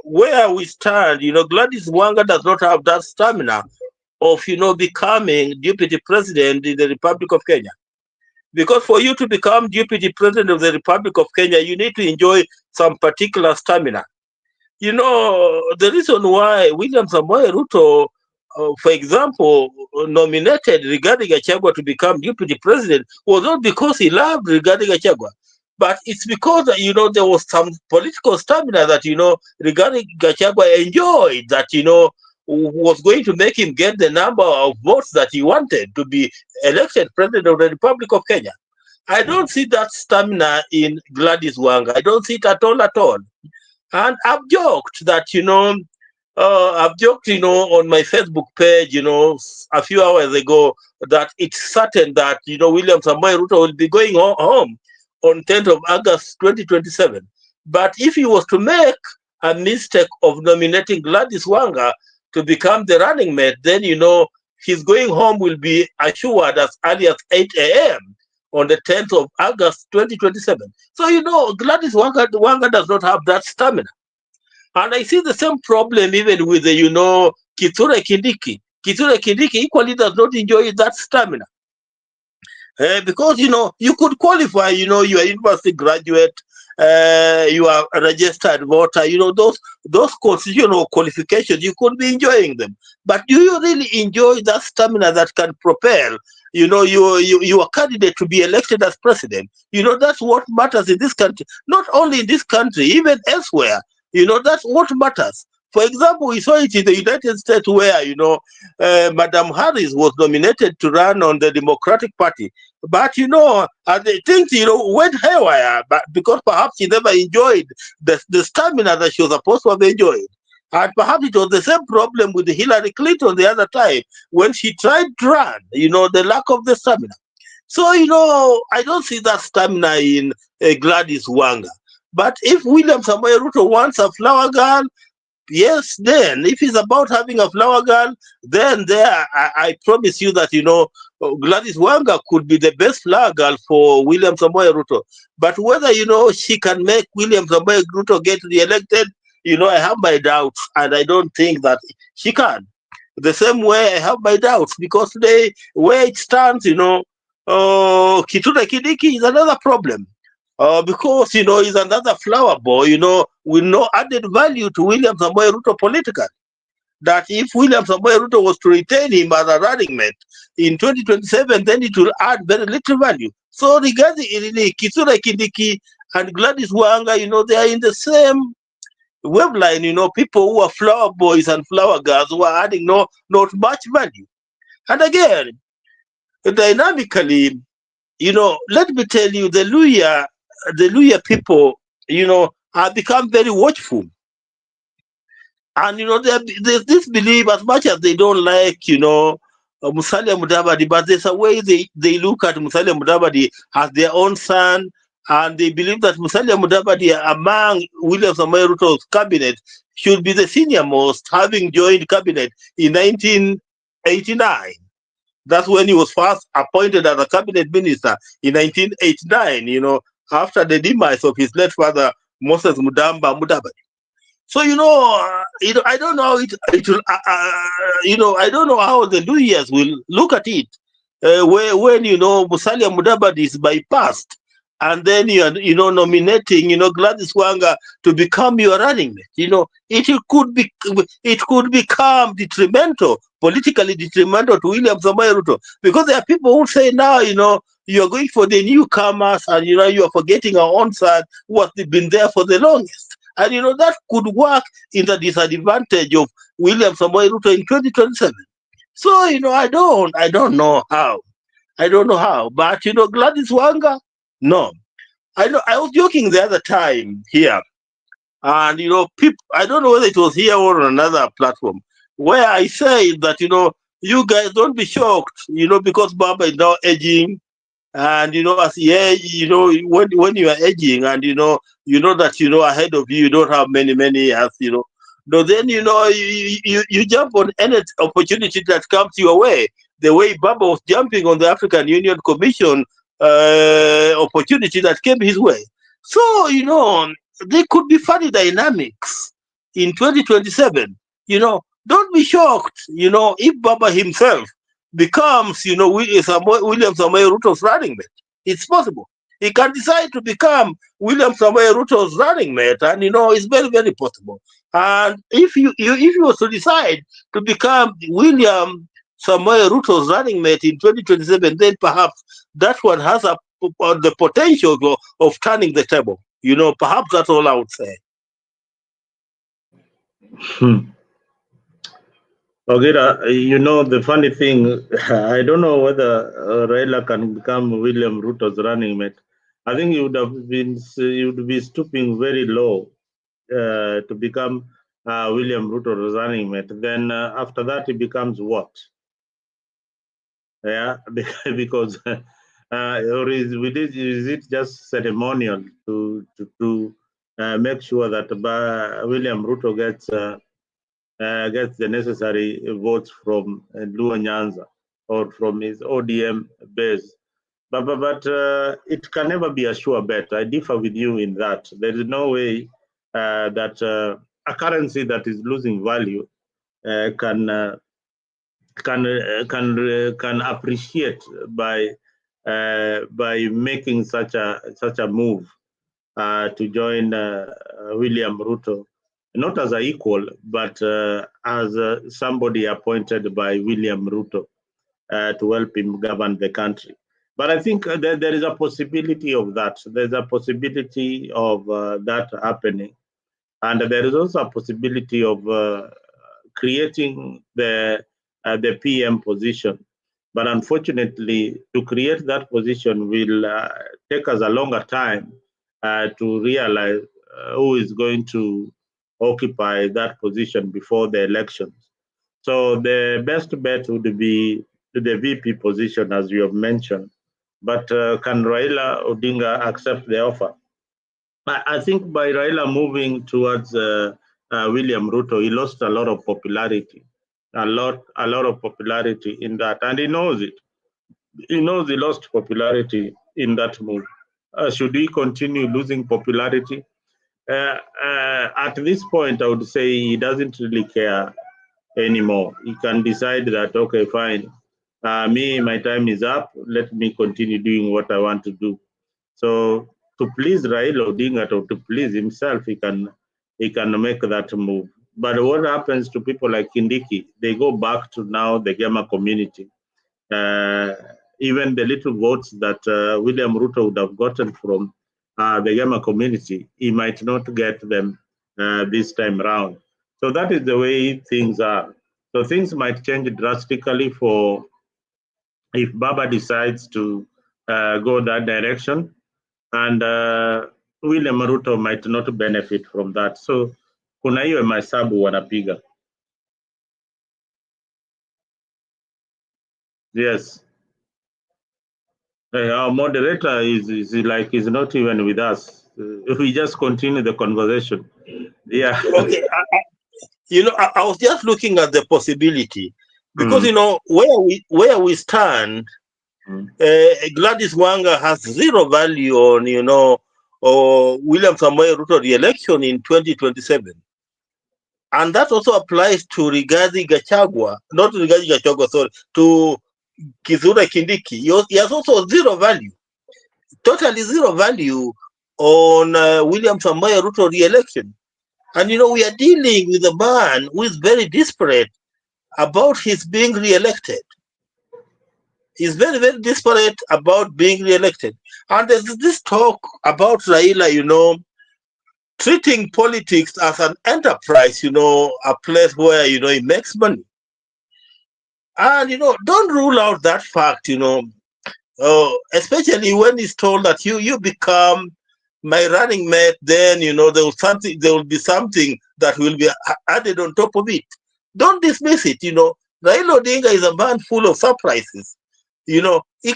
Where we stand, Gladys Wanga does not have that stamina of becoming deputy president in the Republic of Kenya. Because for you to become deputy president of the Republic of Kenya, you need to enjoy some particular stamina. The reason why William Ruto, for example, nominated Rigathi Gachagua to become deputy president was not because he loved Rigathi Gachagua, but it's because there was some political stamina that Rigathi Gachagua enjoyed, that was going to make him get the number of votes that he wanted to be elected president of the Republic of Kenya. I don't see that stamina in Gladys Wanga. I don't see it at all, at all. And I've joked that, on my Facebook page, a few hours ago, that it's certain that, William Samoei Ruto will be going home on 10th of August 2027. But if he was to make a mistake of nominating Gladys Wanga to become the running mate, then, his going home will be assured as early as 8 a.m. on the 10th of August 2027. So, Gladys Wanga does not have that stamina. And I see the same problem even with the, Kithure Kindiki. Kithure Kindiki equally does not enjoy that stamina. Because, you could qualify, you are a university graduate, you are a registered voter, those constitutional qualifications, you could be enjoying them. But do you really enjoy that stamina that can propel, your candidate to be elected as president? That's what matters in this country. Not only in this country, even elsewhere. That's what matters. For example, we saw it in the United States where, Madam Harris was nominated to run on the Democratic Party. But, things, went haywire, but because perhaps she never enjoyed the stamina that she was supposed to have enjoyed. And perhaps it was the same problem with Hillary Clinton the other time when she tried to run, the lack of the stamina. So, I don't see that stamina in Gladys Wanga. But if William Samoei Ruto wants a flower girl, yes, then if it's about having a flower girl, then there I promise you that Gladys Wanga could be the best flower girl for William Samoei Ruto. But whether she can make William Samoei Ruto get re-elected, I have my doubts, and I don't think that she can. The same way I have my doubts, because today where it stands, Kithure Kindiki is another problem. Because, he's another flower boy, with no added value to William Samoei Ruto politically. That if William Samoei Ruto was to retain him as a running mate in 2027, then it will add very little value. So regarding Kithure Kindiki and Gladys Wanga, they are in the same wavelength, people who are flower boys and flower girls who are adding not much value. And again, dynamically, let me tell you, the Luhya people, have become very watchful. And, there's this belief, as much as they don't like, Musalia Mudavadi, but there's a way they look at Musalia Mudavadi as their own son, and they believe that Musalia Mudavadi, among William Samoei Ruto's cabinet, should be the senior most, having joined cabinet in 1989. That's when he was first appointed as a cabinet minister in 1989, after the demise of his late father, Moses Mudamba Mudavadi. So, I don't know how it will, I don't know how the Luhyas will look at it, when, Musalia Mudavadi is bypassed, and then you're nominating, Gladys Wanga to become your running mate. It could become detrimental, politically detrimental to William Samoei Ruto, because there are people who say now, you're going for the newcomers, and you're forgetting our own son who has been there for the longest. And that could work in the disadvantage of William Samoei Ruto in 2027. So, I don't know how. I don't know how. But Gladys Wanga, no. I was joking the other time here. And people, I don't know whether it was here or on another platform, where I say that, you guys don't be shocked, because Baba is now aging. And as when you are aging, and that ahead of you don't have many years, then you jump on any opportunity that comes your way. The way Baba was jumping on the African Union Commission opportunity that came his way. So there could be funny dynamics in 2027. Don't be shocked. If Baba himself becomes, William Samoei Ruto's running mate. It's possible. He can decide to become William Samoei Ruto's running mate, and it's very, very possible. And if you was to decide to become William Samoei Ruto's running mate in 2027, then perhaps that one has the potential of turning the table. Perhaps that's all I would say. Okay, the funny thing, I don't know whether Raila can become William Ruto's running mate. I think he would be stooping very low to become William Ruto's running mate. Then after that, he becomes what? Yeah, because or is it just ceremonial to make sure that William Ruto gets the necessary votes from Luo Nyanza or from his ODM base. But it can never be a sure bet. I differ with you in that. There is no way that a currency that is losing value can appreciate by making such a move to join William Ruto, not as an equal, but as somebody appointed by William Ruto to help him govern the country. But I think there is a possibility of that. There's a possibility of that happening. And there is also a possibility of creating the PM position. But unfortunately, to create that position will take us a longer time to realize who is going to occupy that position before the elections. So the best bet would be the VP position, as you have mentioned. But can Raila Odinga accept the offer? I think by Raila moving towards William Ruto, he lost a lot of popularity, a lot of popularity in that, and he knows it. He knows he lost popularity in that move. Should he continue losing popularity? At this point, I would say he doesn't really care anymore. He can decide that, okay, fine, my time is up. Let me continue doing what I want to do. So to please Raila Odinga, to please himself, he can make that move. But what happens to people like Kindiki? They go back to now the Gema community. Even the little votes that William Ruto would have gotten from the Gema community, he might not get them this time around. So that is the way things are. So things might change drastically for if Baba decides to go that direction, and William Ruto might not benefit from that. So kuna hiyo mahesabu wanapiga. Yes. Our moderator is not even with us. We just continue the conversation. Yeah. Okay. I was just looking at the possibility because where we stand, Gladys Wanga has zero value on William Samoei Ruto re-election in 2027, and that also applies to Rigathi Gachagua, not Rigathi Gachagua, sorry, to Kithure Kindiki. He has also zero value, totally zero value on William Samoei Ruto re-election. And we are dealing with a man who is very desperate about his being re-elected. He's very, very desperate about being re-elected. And there's this talk about Raila, treating politics as an enterprise, a place where, he makes money. And, don't rule out that fact, especially when he's told that you become my running mate, then there will be something that will be added on top of it. Don't dismiss it. Raila Odinga is a man full of surprises. He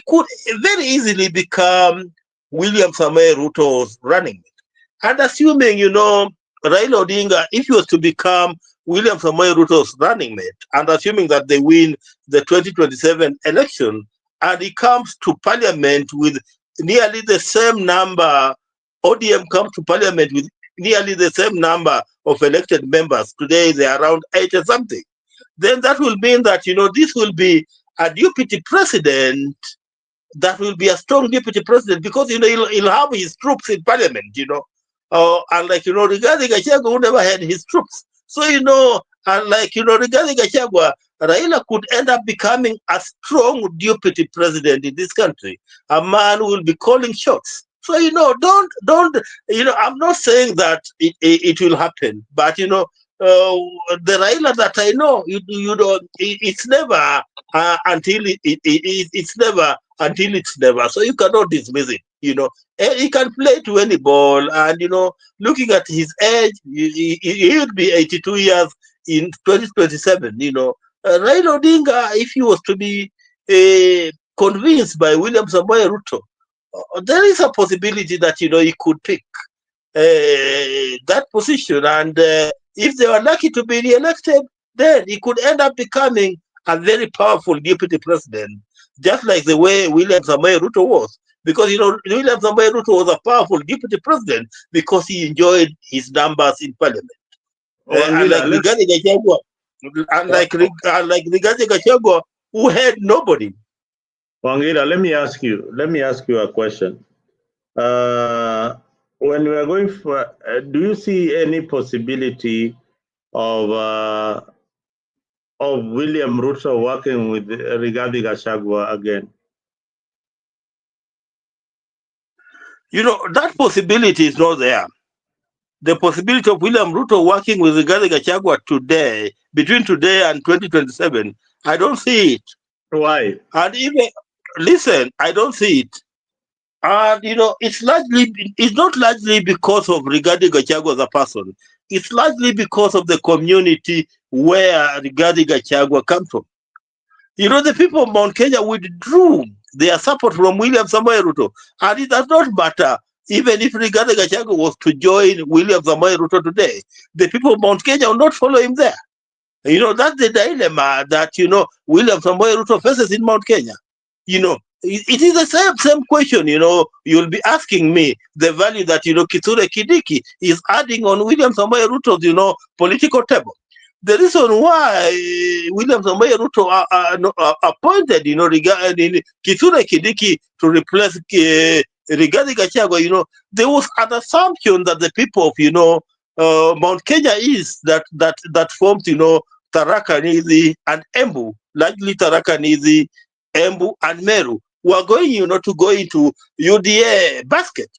could very easily become William Samoei Ruto's running mate. And assuming Raila Odinga, if he was to become William Samoei Ruto's running mate, and assuming that they win the 2027 election, and he comes to parliament with nearly the same number, ODM comes to parliament with nearly the same number of elected members. Today they are around 80 something. Then that will mean that this will be a deputy president that will be a strong deputy president, because he'll have his troops in parliament. Unlike Rigathi Gachagua, who never had his troops. So unlike Rigathi Gachagua, Raila could end up becoming a strong deputy president in this country, a man who will be calling shots. So don't I'm not saying that it will happen, but the Raila that I know, you know, it's never it's never until it's never. So you cannot dismiss it. You know, he can play to any ball, and you know, looking at his age, he would be 82 years in 2027. You know, Raila Odinga, if he was to be convinced by William Ruto, there is a possibility that you know he could pick that position, and if they were lucky to be re-elected, then he could end up becoming a very powerful deputy president, just like the way William Ruto was. Because you know William Ruto was a powerful deputy president because he enjoyed his numbers in parliament. Unlike Rigathi Gachagua, who had nobody. Wangila, let me ask you a question. When we are going for, do you see any possibility of William Ruto working with Rigathi Gachagua again? You know, that possibility is not there. The possibility of William Ruto working with Rigathi Gachagua today, between today and 2027, I don't see it. Why? And even, listen, I don't see it. And you know, it's not largely because of Rigathi Gachagua as a person. It's largely because of the community where Rigathi Gachagua comes from. You know, the people of Mount Kenya withdrew their support from William Ruto, and it does not matter. Even if Rigathi Gachagua was to join William Ruto today, the people of Mount Kenya will not follow him there. You know, that's the dilemma that, you know, William Ruto faces in Mount Kenya. You know, it is the same question, you know, you'll be asking me the value that, you know, Kithure Kindiki is adding on William Ruto's, you know, political table. The reason why William Ruto appointed, you know, regarding Kithure Kindiki to replace Rigathi Gachagua, you know, there was an assumption that the people of, you know, Mount Kenya is that forms, you know, Tharaka Nithi and Embu, largely Tharaka Nithi, Embu and Meru, were going, you know, to go into UDA basket.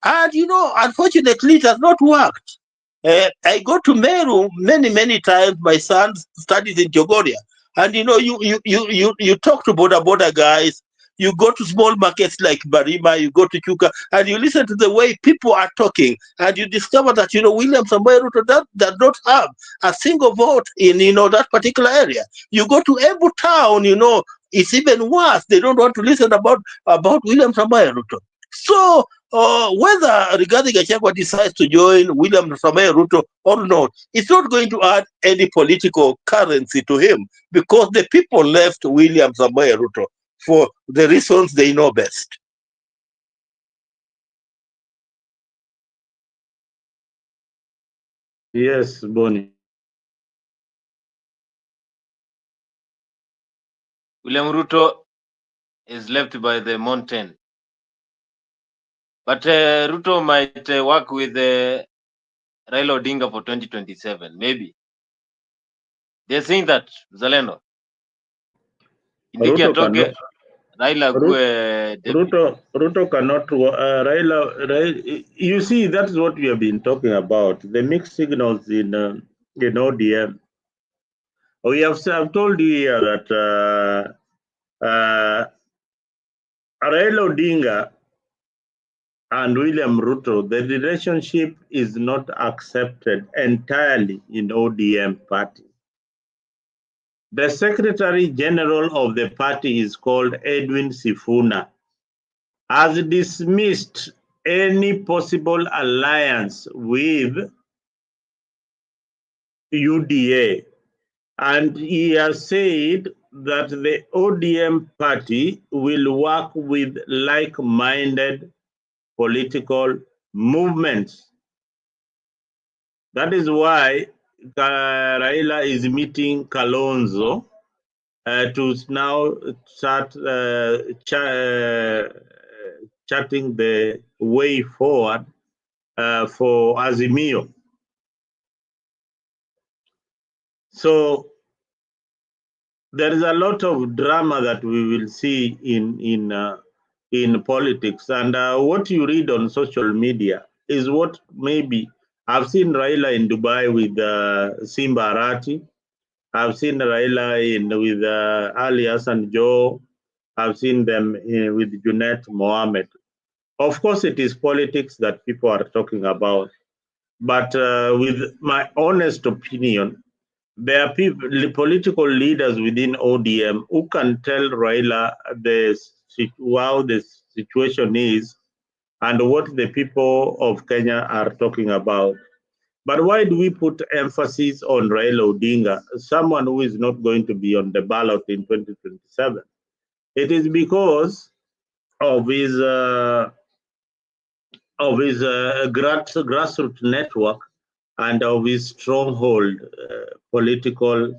And, you know, unfortunately, it has not worked. I go to Meru many times. My son studies in Jogoria. And, you know, you talk to border guys. You go to small markets like Barima, you go to Chuka, and you listen to the way people are talking, and you discover that, you know, William Ruto does not have a single vote in, you know, that particular area. You go to Embu town, you know, it's even worse. They don't want to listen about William Ruto. So whether Rigathi Gachagua decides to join William Ruto or not, it's not going to add any political currency to him, because the people left William Ruto for the reasons they know best. Yes, Bonnie. William Ruto is left by the mountain. But Ruto might work with Raila Odinga for 2027, maybe. They're saying that, Zalendo. Kindiki atoke, Raila Ruto cannot. Raila, you see, that's what we have been talking about. The mixed signals in ODM. I've told you here that Raila Odinga and William Ruto, the relationship is not accepted entirely in ODM party. The Secretary General of the party is called Edwin Sifuna, has dismissed any possible alliance with UDA, and he has said that the ODM party will work with like-minded political movements. That is why Raila is meeting Kalonzo to now start charting the way forward for Azimio. So there is a lot of drama that we will see in politics, and what you read on social media is what maybe I've seen Raila in Dubai with Simba Arati. I've seen Raila with Ali Hassan Joe. I've seen them with Junet Mohammed. Of course, it is politics that people are talking about. But with my honest opinion, there are people, political leaders within ODM who can tell Raila how the situation is and what the people of Kenya are talking about. But why do we put emphasis on Raila Odinga, someone who is not going to be on the ballot in 2027? It is because of his grassroots network and of his stronghold political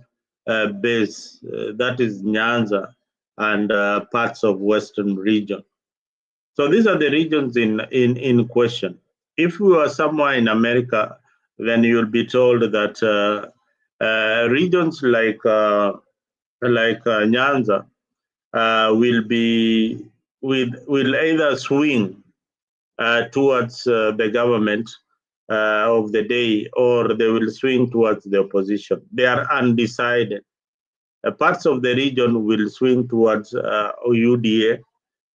base, that is Nyanza and parts of Western region. So these are the regions in question. If we were somewhere in America, then you'll be told that regions like Nyanza will either swing towards the government of the day, or they will swing towards the opposition. They are undecided. Parts of the region will swing towards UDA,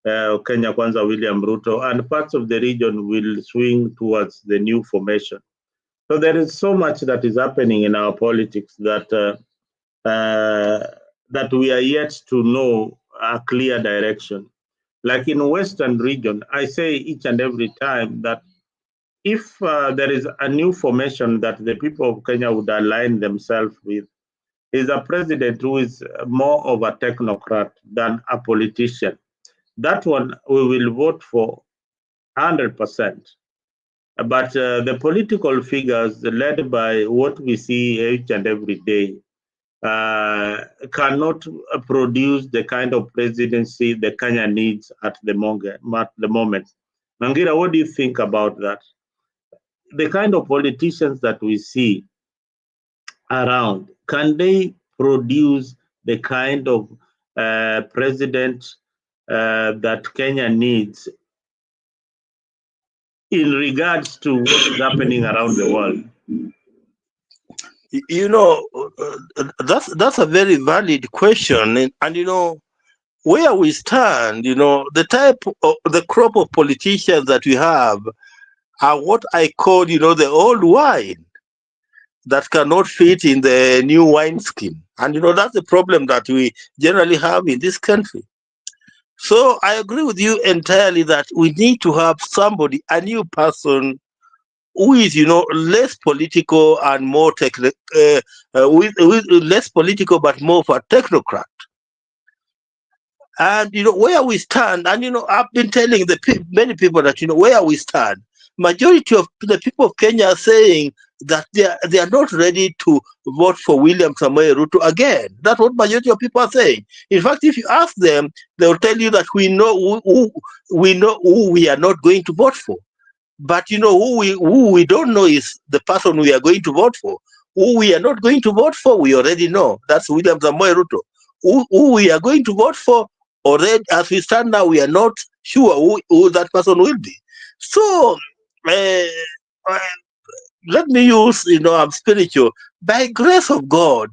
Kenya Kwanza, William Ruto, and parts of the region will swing towards the new formation. So there is so much that is happening in our politics that that we are yet to know a clear direction. Like in Western region, I say each and every time that if there is a new formation that the people of Kenya would align themselves with, is a president who is more of a technocrat than a politician. That one we will vote for 100%. But the political figures led by what we see each and every day cannot produce the kind of presidency the Kenya needs at the moment. Nangira, what do you think about that? The kind of politicians that we see around, can they produce the kind of president that Kenya needs in regards to what is happening around the world? You know, that's a very valid question, and you know where we stand. You know, the crop of politicians that we have are what I call, you know, the old wine that cannot fit in the new wineskin, and you know that's the problem that we generally have in this country. So I agree with you entirely that we need to have somebody, a new person who is, you know, less political and more with less political but more of a technocrat. And you know where we stand, and you know I've been telling many people that, you know, where we stand. Majority of the people of Kenya are saying that they are not ready to vote for William Ruto again. That's what majority of people are saying. In fact, if you ask them, they will tell you that we know who we are not going to vote for. But you know who we don't know is the person we are going to vote for. Who we are not going to vote for, we already know. That's William Ruto. Who we are going to vote for, already, as we stand now, we are not sure who that person will be. So let me use, you know, I'm spiritual. By grace of God,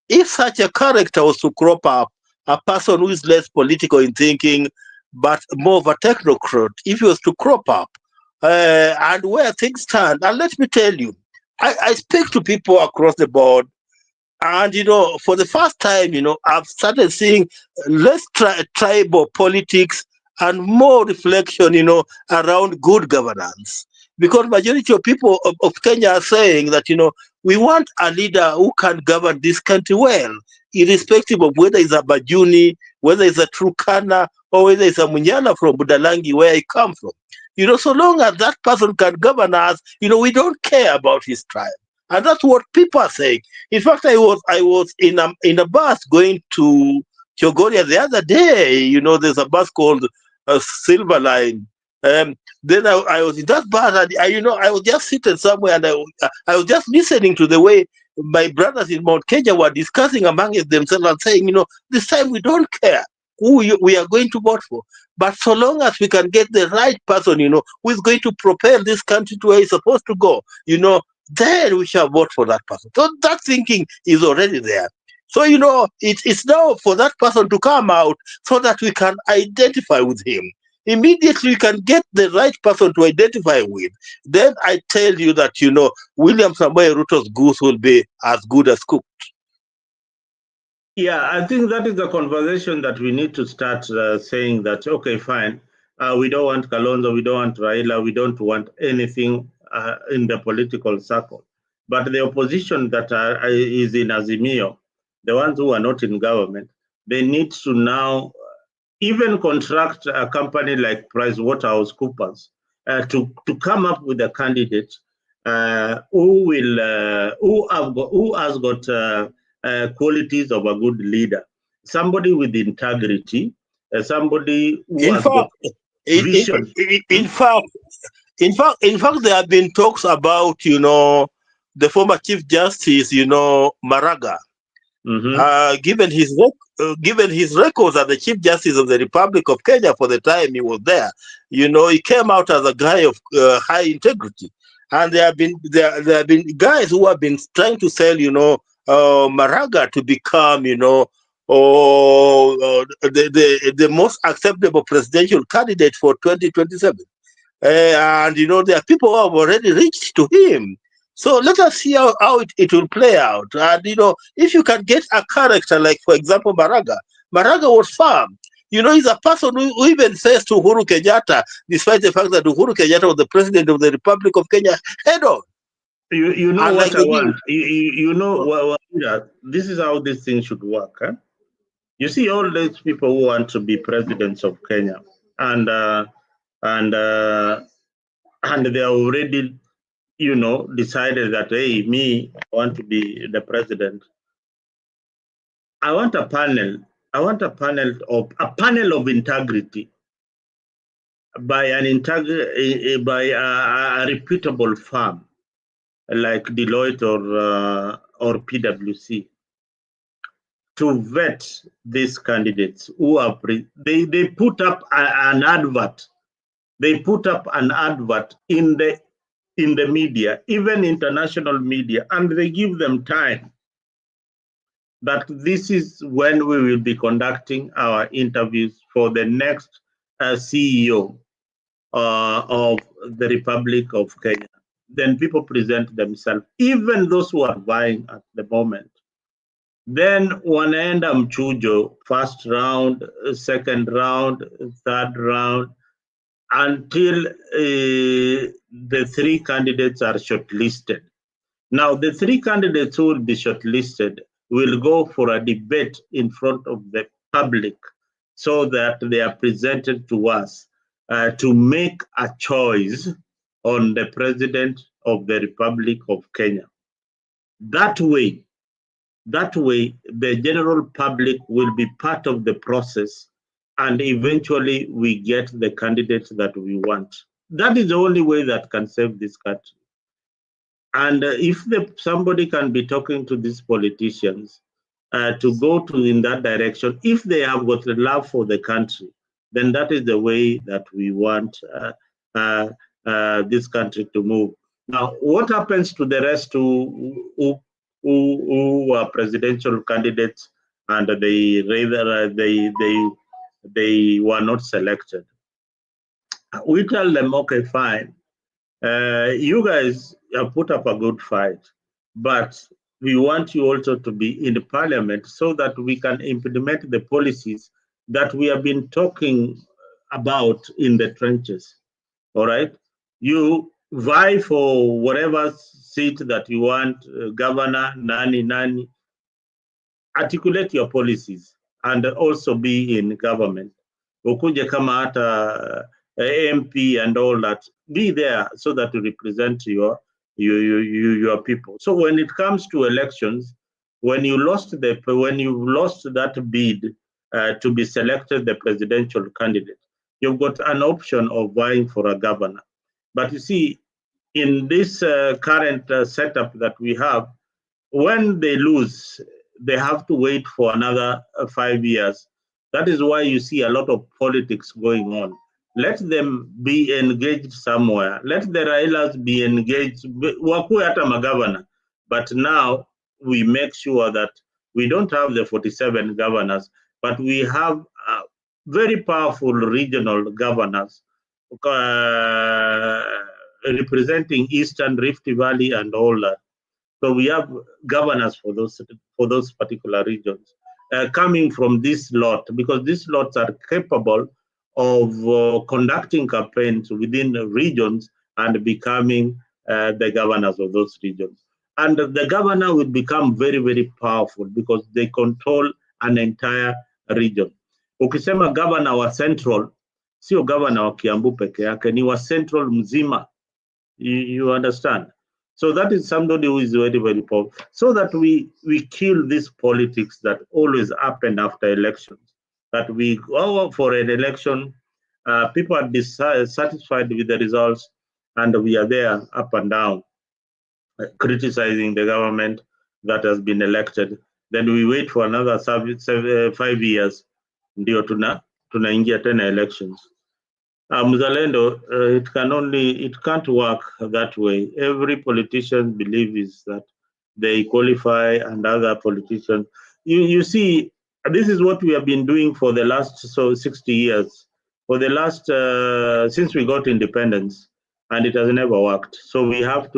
if such a character was to crop up, a person who is less political in thinking, but more of a technocrat, if he was to crop up, and where things stand, and let me tell you, I speak to people across the board, and you know, for the first time, you know, I've started seeing less tribal politics and more reflection, you know, around good governance. Because majority of people of Kenya are saying that, you know, we want a leader who can govern this country well, irrespective of whether it's a Bajuni, whether it's a Turkana, or whether it's a Munyala from Budalangi, where I come from. You know, so long as that person can govern us, you know, we don't care about his tribe. And that's what people are saying. In fact, I was in a bus going to Chogoria the other day. You know, there's a bus called Silver Line. Then I was in that bus, and I was just sitting somewhere, and I was just listening to the way my brothers in Mount Kenya were discussing among themselves and saying, you know, this time we don't care who we are going to vote for. But so long as we can get the right person, who is going to propel this country to where it's supposed to go, then we shall vote for that person. So that thinking is already there. So, it's now for that person to come out so that we can identify with him. Immediately we can get the right person to identify with. Then I tell you that, William Ruto's goose will be as good as cooked. Yeah, I think that is the conversation that we need to start saying that, okay, fine, we don't want Kalonzo, we don't want Raila, we don't want anything in the political circle. But the opposition that is in Azimio, the ones who are not in government, they need to now even contract a company like PricewaterhouseCoopers to come up with a candidate who has got qualities of a good leader, somebody with integrity, somebody who has got vision. In fact, there have been talks about, the former Chief Justice, Maraga. Given his records as the Chief Justice of the Republic of Kenya for the time he was there, he came out as a guy of high integrity. And there have been guys who have been trying to sell, Maraga to become, the most acceptable presidential candidate for 2027. And, there are people who have already reached to him. So let us see how it will play out. And, if you can get a character like, for example, Maraga was firm. He's a person who even says to Uhuru Kenyatta, despite the fact that Uhuru Kenyatta was the president of the Republic of Kenya, head on. You know what I want. This is how this thing should work. Huh? You see all these people who want to be presidents of Kenya, and they are already, decided that, hey, me, I want to be the president. I want a panel of integrity by a reputable firm like Deloitte or PwC to vet these candidates who are they put up an advert. They put up an advert in the media, even international media, and they give them time that this is when we will be conducting our interviews for the next CEO of the Republic of Kenya. Then people present themselves, even those who are vying at the moment. Then wanaenda mchujo, first round, second round, third round, until the three candidates are shortlisted. Now, the three candidates who will be shortlisted will go for a debate in front of the public so that they are presented to us to make a choice on the president of the Republic of Kenya. That way, the general public will be part of the process, and eventually we get the candidates that we want. That is the only way that can save this country. And if somebody can be talking to these politicians to go in that direction, if they have got the love for the country, then that is the way that we want this country to move. Now, what happens to the rest who are presidential candidates and they were not selected? We tell them, okay, fine. You guys have put up a good fight, but we want you also to be in the parliament so that we can implement the policies that we have been talking about in the trenches. All right? You vie for whatever seat that you want, governor, nani, articulate your policies and also be in government. Ukuje kama hata MP and all that, be there so that you represent your people. So when it comes to elections, when you lost that bid to be selected the presidential candidate, you've got an option of vying for a governor. But you see, in this current setup that we have, when they lose, they have to wait for another 5 years That is why you see a lot of politics going on. Let them be engaged somewhere. Let the Railas be engaged. Wakuwe hata magavana. But now we make sure that we don't have the 47 governors, but we have very powerful regional governors representing Eastern Rift Valley and all that. So we have governors for those particular regions coming from this lot, because these lots are capable of conducting campaigns within the regions and becoming the governors of those regions. And the governor will become very, very powerful because they control an entire region. Ukisema governor wa Central, sio governor wa Kiambu peke yake, ni wa Central mzima. You understand? So that is somebody who is very, very powerful. So that we kill this politics that always happen after elections. That we go for an election, people are dissatisfied with the results, and we are there up and down, criticizing the government that has been elected. Then we wait for another 5 years, ndio tunaingia tena elections. Mzalendo, it can't work that way. Every politician believes that they qualify, and other politicians. You see, this is what we have been doing for the last 60 years, for the last since we got independence, and it has never worked. So we have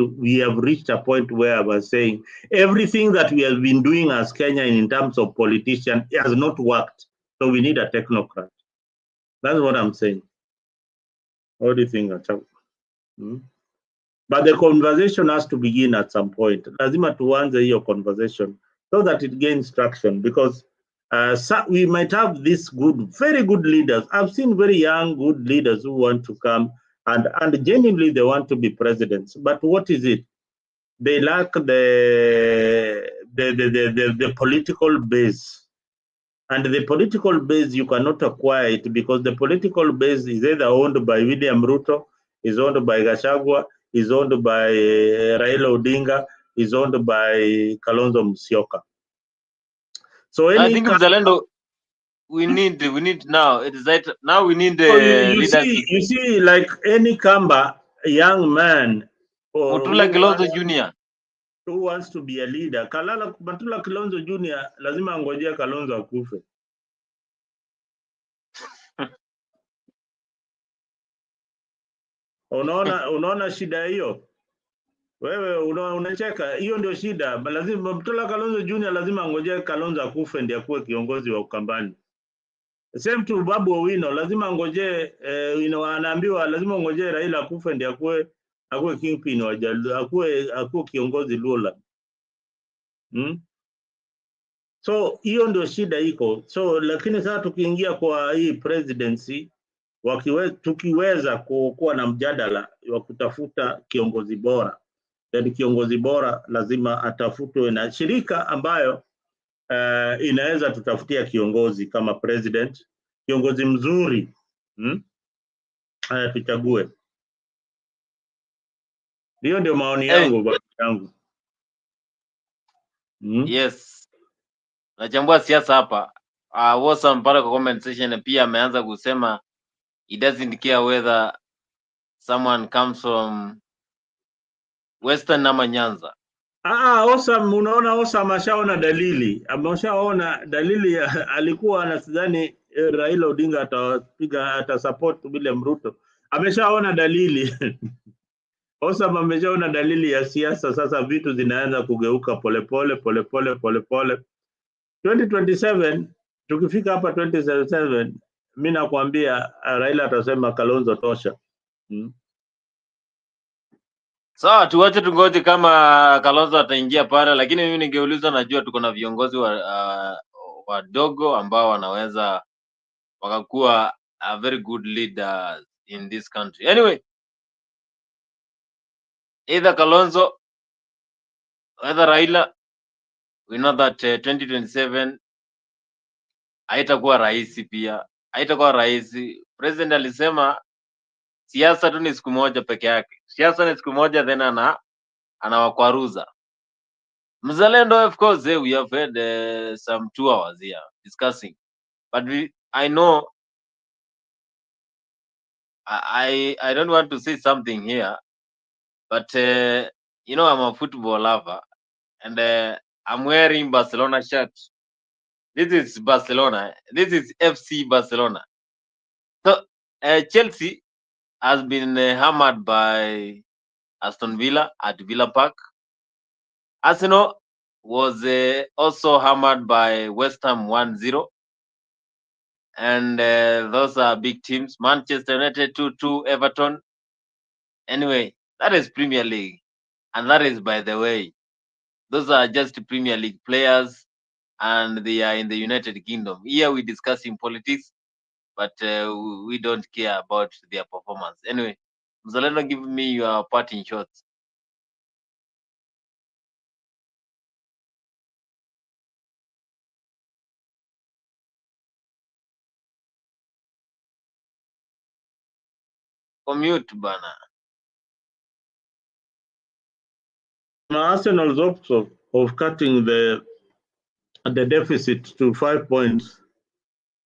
reached a point where I was saying everything that we have been doing as Kenya in terms of politician has not worked. So we need a technocrat. That's what I'm saying. What do you think, Achau? But the conversation has to begin at some point. Lazima tuanze hiyo conversation so that it gains traction, because we might have these very good leaders. I've seen very young, good leaders who want to come and genuinely they want to be presidents. But what is it? They lack the political base. And the political base, you cannot acquire it, because the political base is either owned by William Ruto, is owned by Gachagua, is owned by Raila Odinga, is owned by Kalonzo Musyoka. So I think Mzalendo, we need now. It is that now we need the leaders. You see, like any Kamba, a young man, or Mutula Kilonzo Jr. who wants to be a leader. Mutula Kilonzo Jr. lazima angojea Kalonzo akufe. Unaona shida hiyo? Wewe unacheka, hiyo ndio shida. Lazima Mutula Kalonzo Jr. lazima angojee Kalonzo akufe ndiye akuwe kiongozi wa Ukambani. Same to Babu Owino, lazima angojee anaambiwa lazima angojee Raila akufe ndiye akuwe kingpin wa Jaluo, akuwe kiongozi Luola. So hiyo ndio shida iko. So lakini sasa tukiingia kwa hii presidency, tukiweza kuwa na mjadala wa kutafuta kiongozi bora, then kiongozi bora lazima atafutwe na shirika ambayo inaweza tutafutia kiongozi kama president, kiongozi mzuri, tuchague. Hiyo ndio maoni yangu yangu. Yes. Nachambua siasa hapa. Wasam pale kwa comment section pia ameanza kusema he doesn't care whether someone comes from Western ama Nyanza. Osam, unaona Osam ameshaona dalili. Ameshaona dalili alikuwa anasidhani Raila Odinga atasupport William Ruto. Ameshaona dalili. Osam ameshaona dalili ya siasa, sasa vitu zinaanza kugeuka polepole 2027 tukifika hapa 2027 mimi nakwambia Raila atasema Kalonzo tosha. Sawa, tuache tungoje kama Kalonzo ataingia pale, lakini mimi ningeuliza, najua tuko na viongozi wadogo ambao wanaweza wakakuwa a very good leader in this country. Anyway, either Kalonzo, either Raila, we know that 2027 haitakuwa rahisi pia. Haitakuwa rahisi. President alisema siasa tu ni siku moja peke yake. Siasa ni siku moja, then anawakwaruza. Mzalendo, of course, we have had some 2 hours here discussing. But I know I don't want to say something here, but you know, I'm a football lover, and I'm wearing Barcelona shirt. This is Barcelona. This is FC Barcelona. So Chelsea has been hammered by Aston Villa at Villa Park. Arsenal was also hammered by West Ham 1-0. And those are big teams. Manchester United 2-2, Everton. Anyway, that is Premier League. And that is, by the way, those are just Premier League players and they are in the United Kingdom. Here we discussing politics, but we don't care about their performance. Anyway, Mzalendo, give me your parting shots. Commute, bana. Arsenal's hopes of cutting the deficit to 5 points,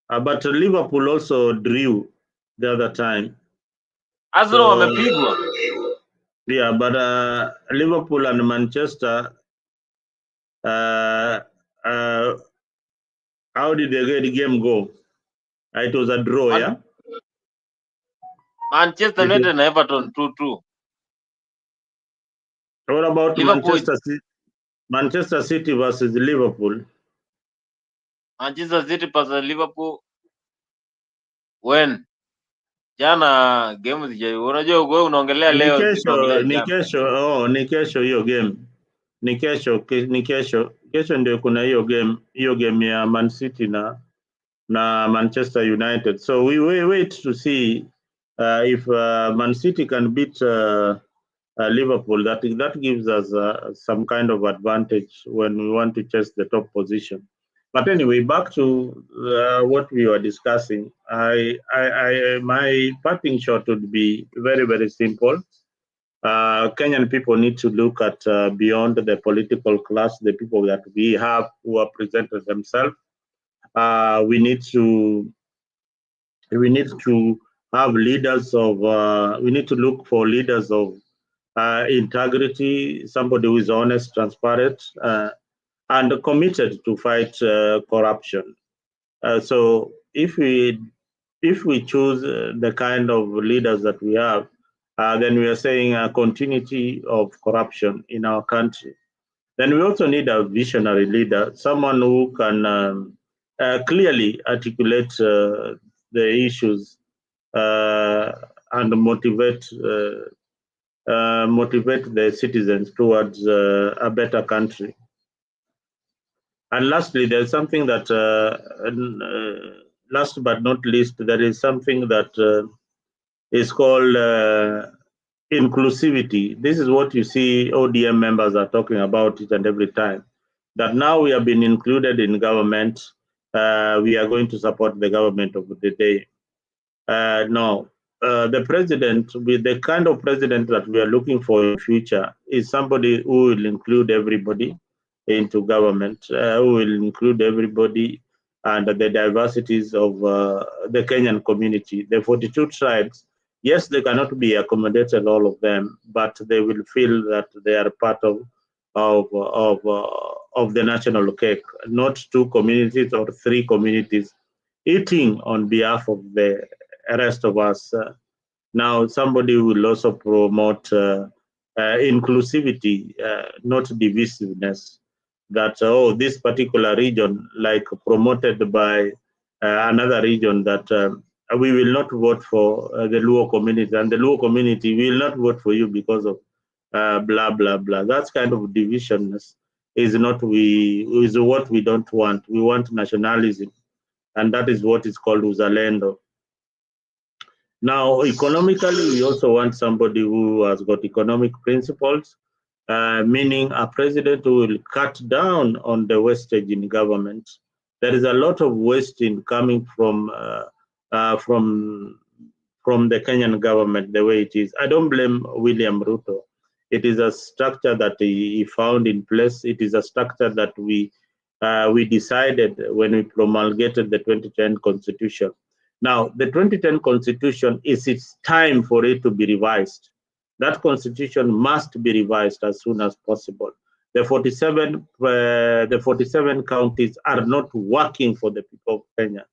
but Liverpool also drew the other time. Arsenal So, wamepigwa. yeah, but Liverpool and Manchester, how did the game go? It was a draw, yeah? Manchester United and Everton 2-2. What about Liverpool, Manchester City versus Liverpool? Manchester City versus Liverpool. When? Jana game zije. Unajua wewe unaongelea leo, sisi tunaongelea jana. Ni kesho hiyo game. Ni kesho. Kesho ndio kuna hiyo game ya Man City na Manchester United. So we wait to see if Man City can beat Liverpool. That gives us some kind of advantage when we want to chase the top position. But anyway, back to what we were discussing. My parting shot would be very, very simple. Kenyan people need to look at beyond the political class, the people that we have who have presented themselves. We need to have leaders of. We need to look for leaders of integrity, somebody who is honest, transparent, and committed to fight corruption. So if we choose the kind of leaders that we have, then we are saying a continuity of corruption in our country. Then we also need a visionary leader, someone who can clearly articulate the issues and motivate the citizens towards a better country. And lastly, there's something that, last but not least, there is something that is called inclusivity. This is what you see ODM members are talking about it and every time. That now we have been included in government, we are going to support the government of the day. No, the president, with the kind of president that we are looking for in the future, is somebody who will include everybody into government, who will include everybody and the diversities of the Kenyan community. The 42 tribes, yes, they cannot be accommodated, all of them, but they will feel that they are part of the national cake, not 2 communities or 3 communities eating on behalf of the rest of us. Now, somebody will also promote inclusivity, not divisiveness. That, this particular region, like promoted by another region, that we will not vote for the Luo community, and the Luo community will not vote for you because of blah, blah, blah. That kind of divisionness is what we don't want. We want nationalism, and that is what is called uzalendo. Now, economically, we also want somebody who has got economic principles, meaning a president who will cut down on the wastage in government. There is a lot of wasting coming from the Kenyan government, the way it is. I don't blame William Ruto. It is a structure that he found in place. It is a structure that we we decided when we promulgated the 2010 Constitution. Now, the 2010 Constitution it's time for it to be revised. That Constitution must be revised as soon as possible. The 47 counties are not working for the people of Kenya,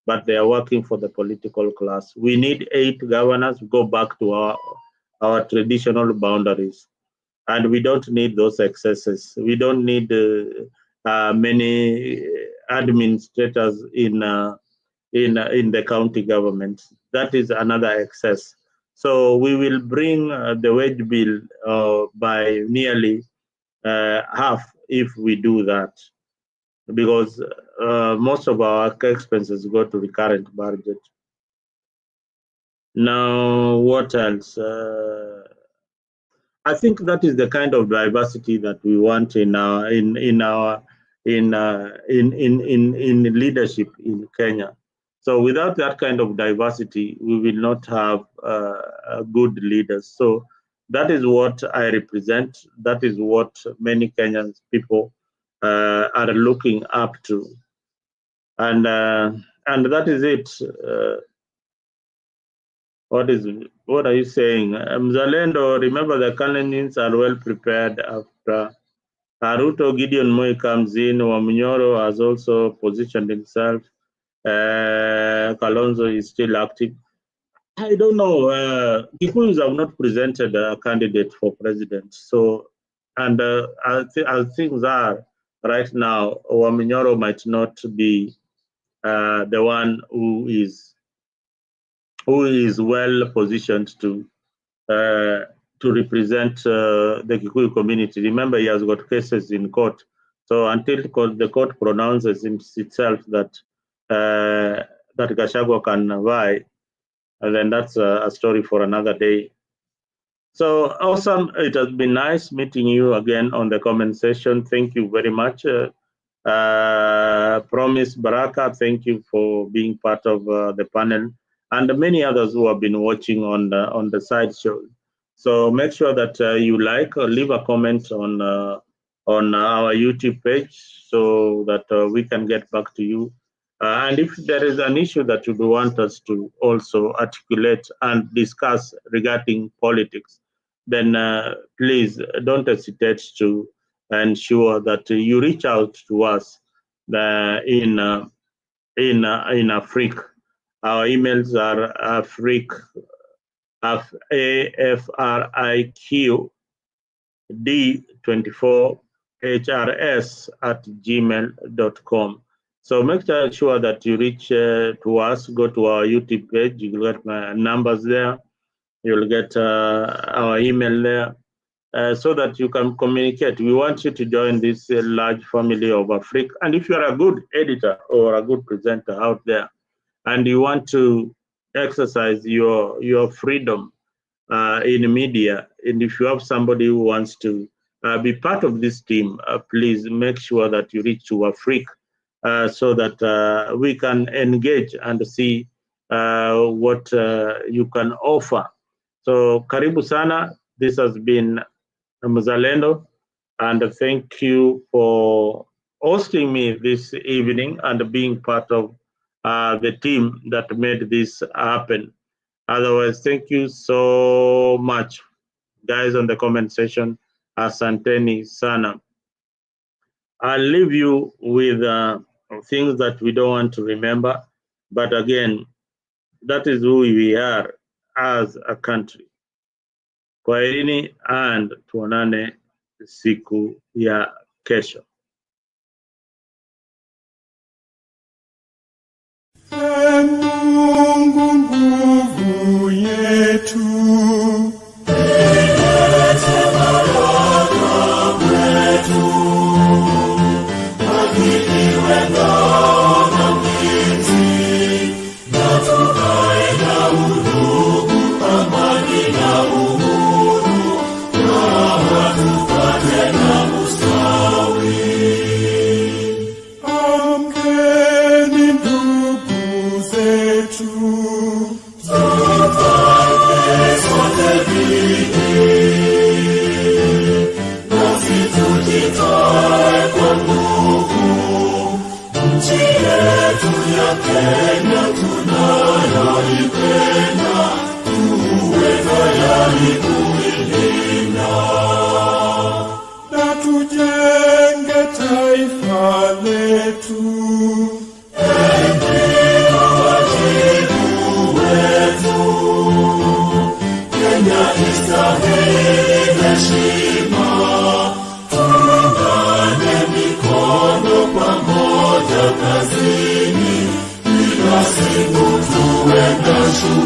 but they are working for the political class. We need 8 governors to go back to our traditional boundaries, and we don't need those excesses. We don't need many administrators in the county government. That is another excess. So we will bring the wage bill by nearly half if we do that, because most of our expenses go to the current budget. Now, what else? I think that is the kind of diversity that we want in leadership in Kenya. So without that kind of diversity, we will not have good leaders. So that is what I represent. That is what many Kenyan people are looking up to, and that is it. What are you saying? Mzalendo, remember the Kalenjins are well prepared after Ruto. Gideon Moi comes in. Wamunyoro has also positioned himself. Kalonzo is still active. I don't know. Kikuyus have not presented a candidate for president. So, and as things are right now, Wamunyoro might not be the one who is well positioned to represent the Kikuyu community. Remember, he has got cases in court. So until the court pronounces itself that Gachagua can vie, and then that's a story for another day. So awesome! It has been nice meeting you again on the comment section. Thank you very much. Promise Baraka, thank you for being part of the panel, and many others who have been watching on the side show. So make sure that you like or leave a comment on our YouTube page so that we can get back to you. And if there is an issue that you want us to also articulate and discuss regarding politics, then please don't hesitate to ensure that you reach out to us in Afrique. Our emails are afriqued24hrs@gmail.com. So make sure that you reach to us. Go to our YouTube page. You will get my numbers there. You'll get our email there, so that you can communicate. We want you to join this large family of Afrique. And if you are a good editor or a good presenter out there, and you want to exercise your freedom in media, and if you have somebody who wants to be part of this team, please make sure that you reach to Afrique, so that we can engage and see what you can offer. So karibu sana. This has been Mzalendo, and thank you for hosting me this evening and being part of the team that made this happen. Otherwise, thank you so much, guys, on the comment section. Asanteni sana. I'll leave you with things that we don't want to remember, but again, that is who we are as a country. Kwaherini, and tuonane siku ya kesho. Mungu nguvu yetu, ilete baraka kwetu, hakiliwe ngao na mlinzi, na tukae na udugu, amani na uhuru, na watupate na ustawi. Amkeni ndugu zetu, tufanye sote bidii, nasi tujitoe kwa nguvu. Kenya tunayoipenda, tuwe tayari kuilinda na tujenge taifa letu. Ndio wajibu wetu. Kenya istahili heshima, tuungane mikono pamoja kazini, kila siku tuwe na shukrani.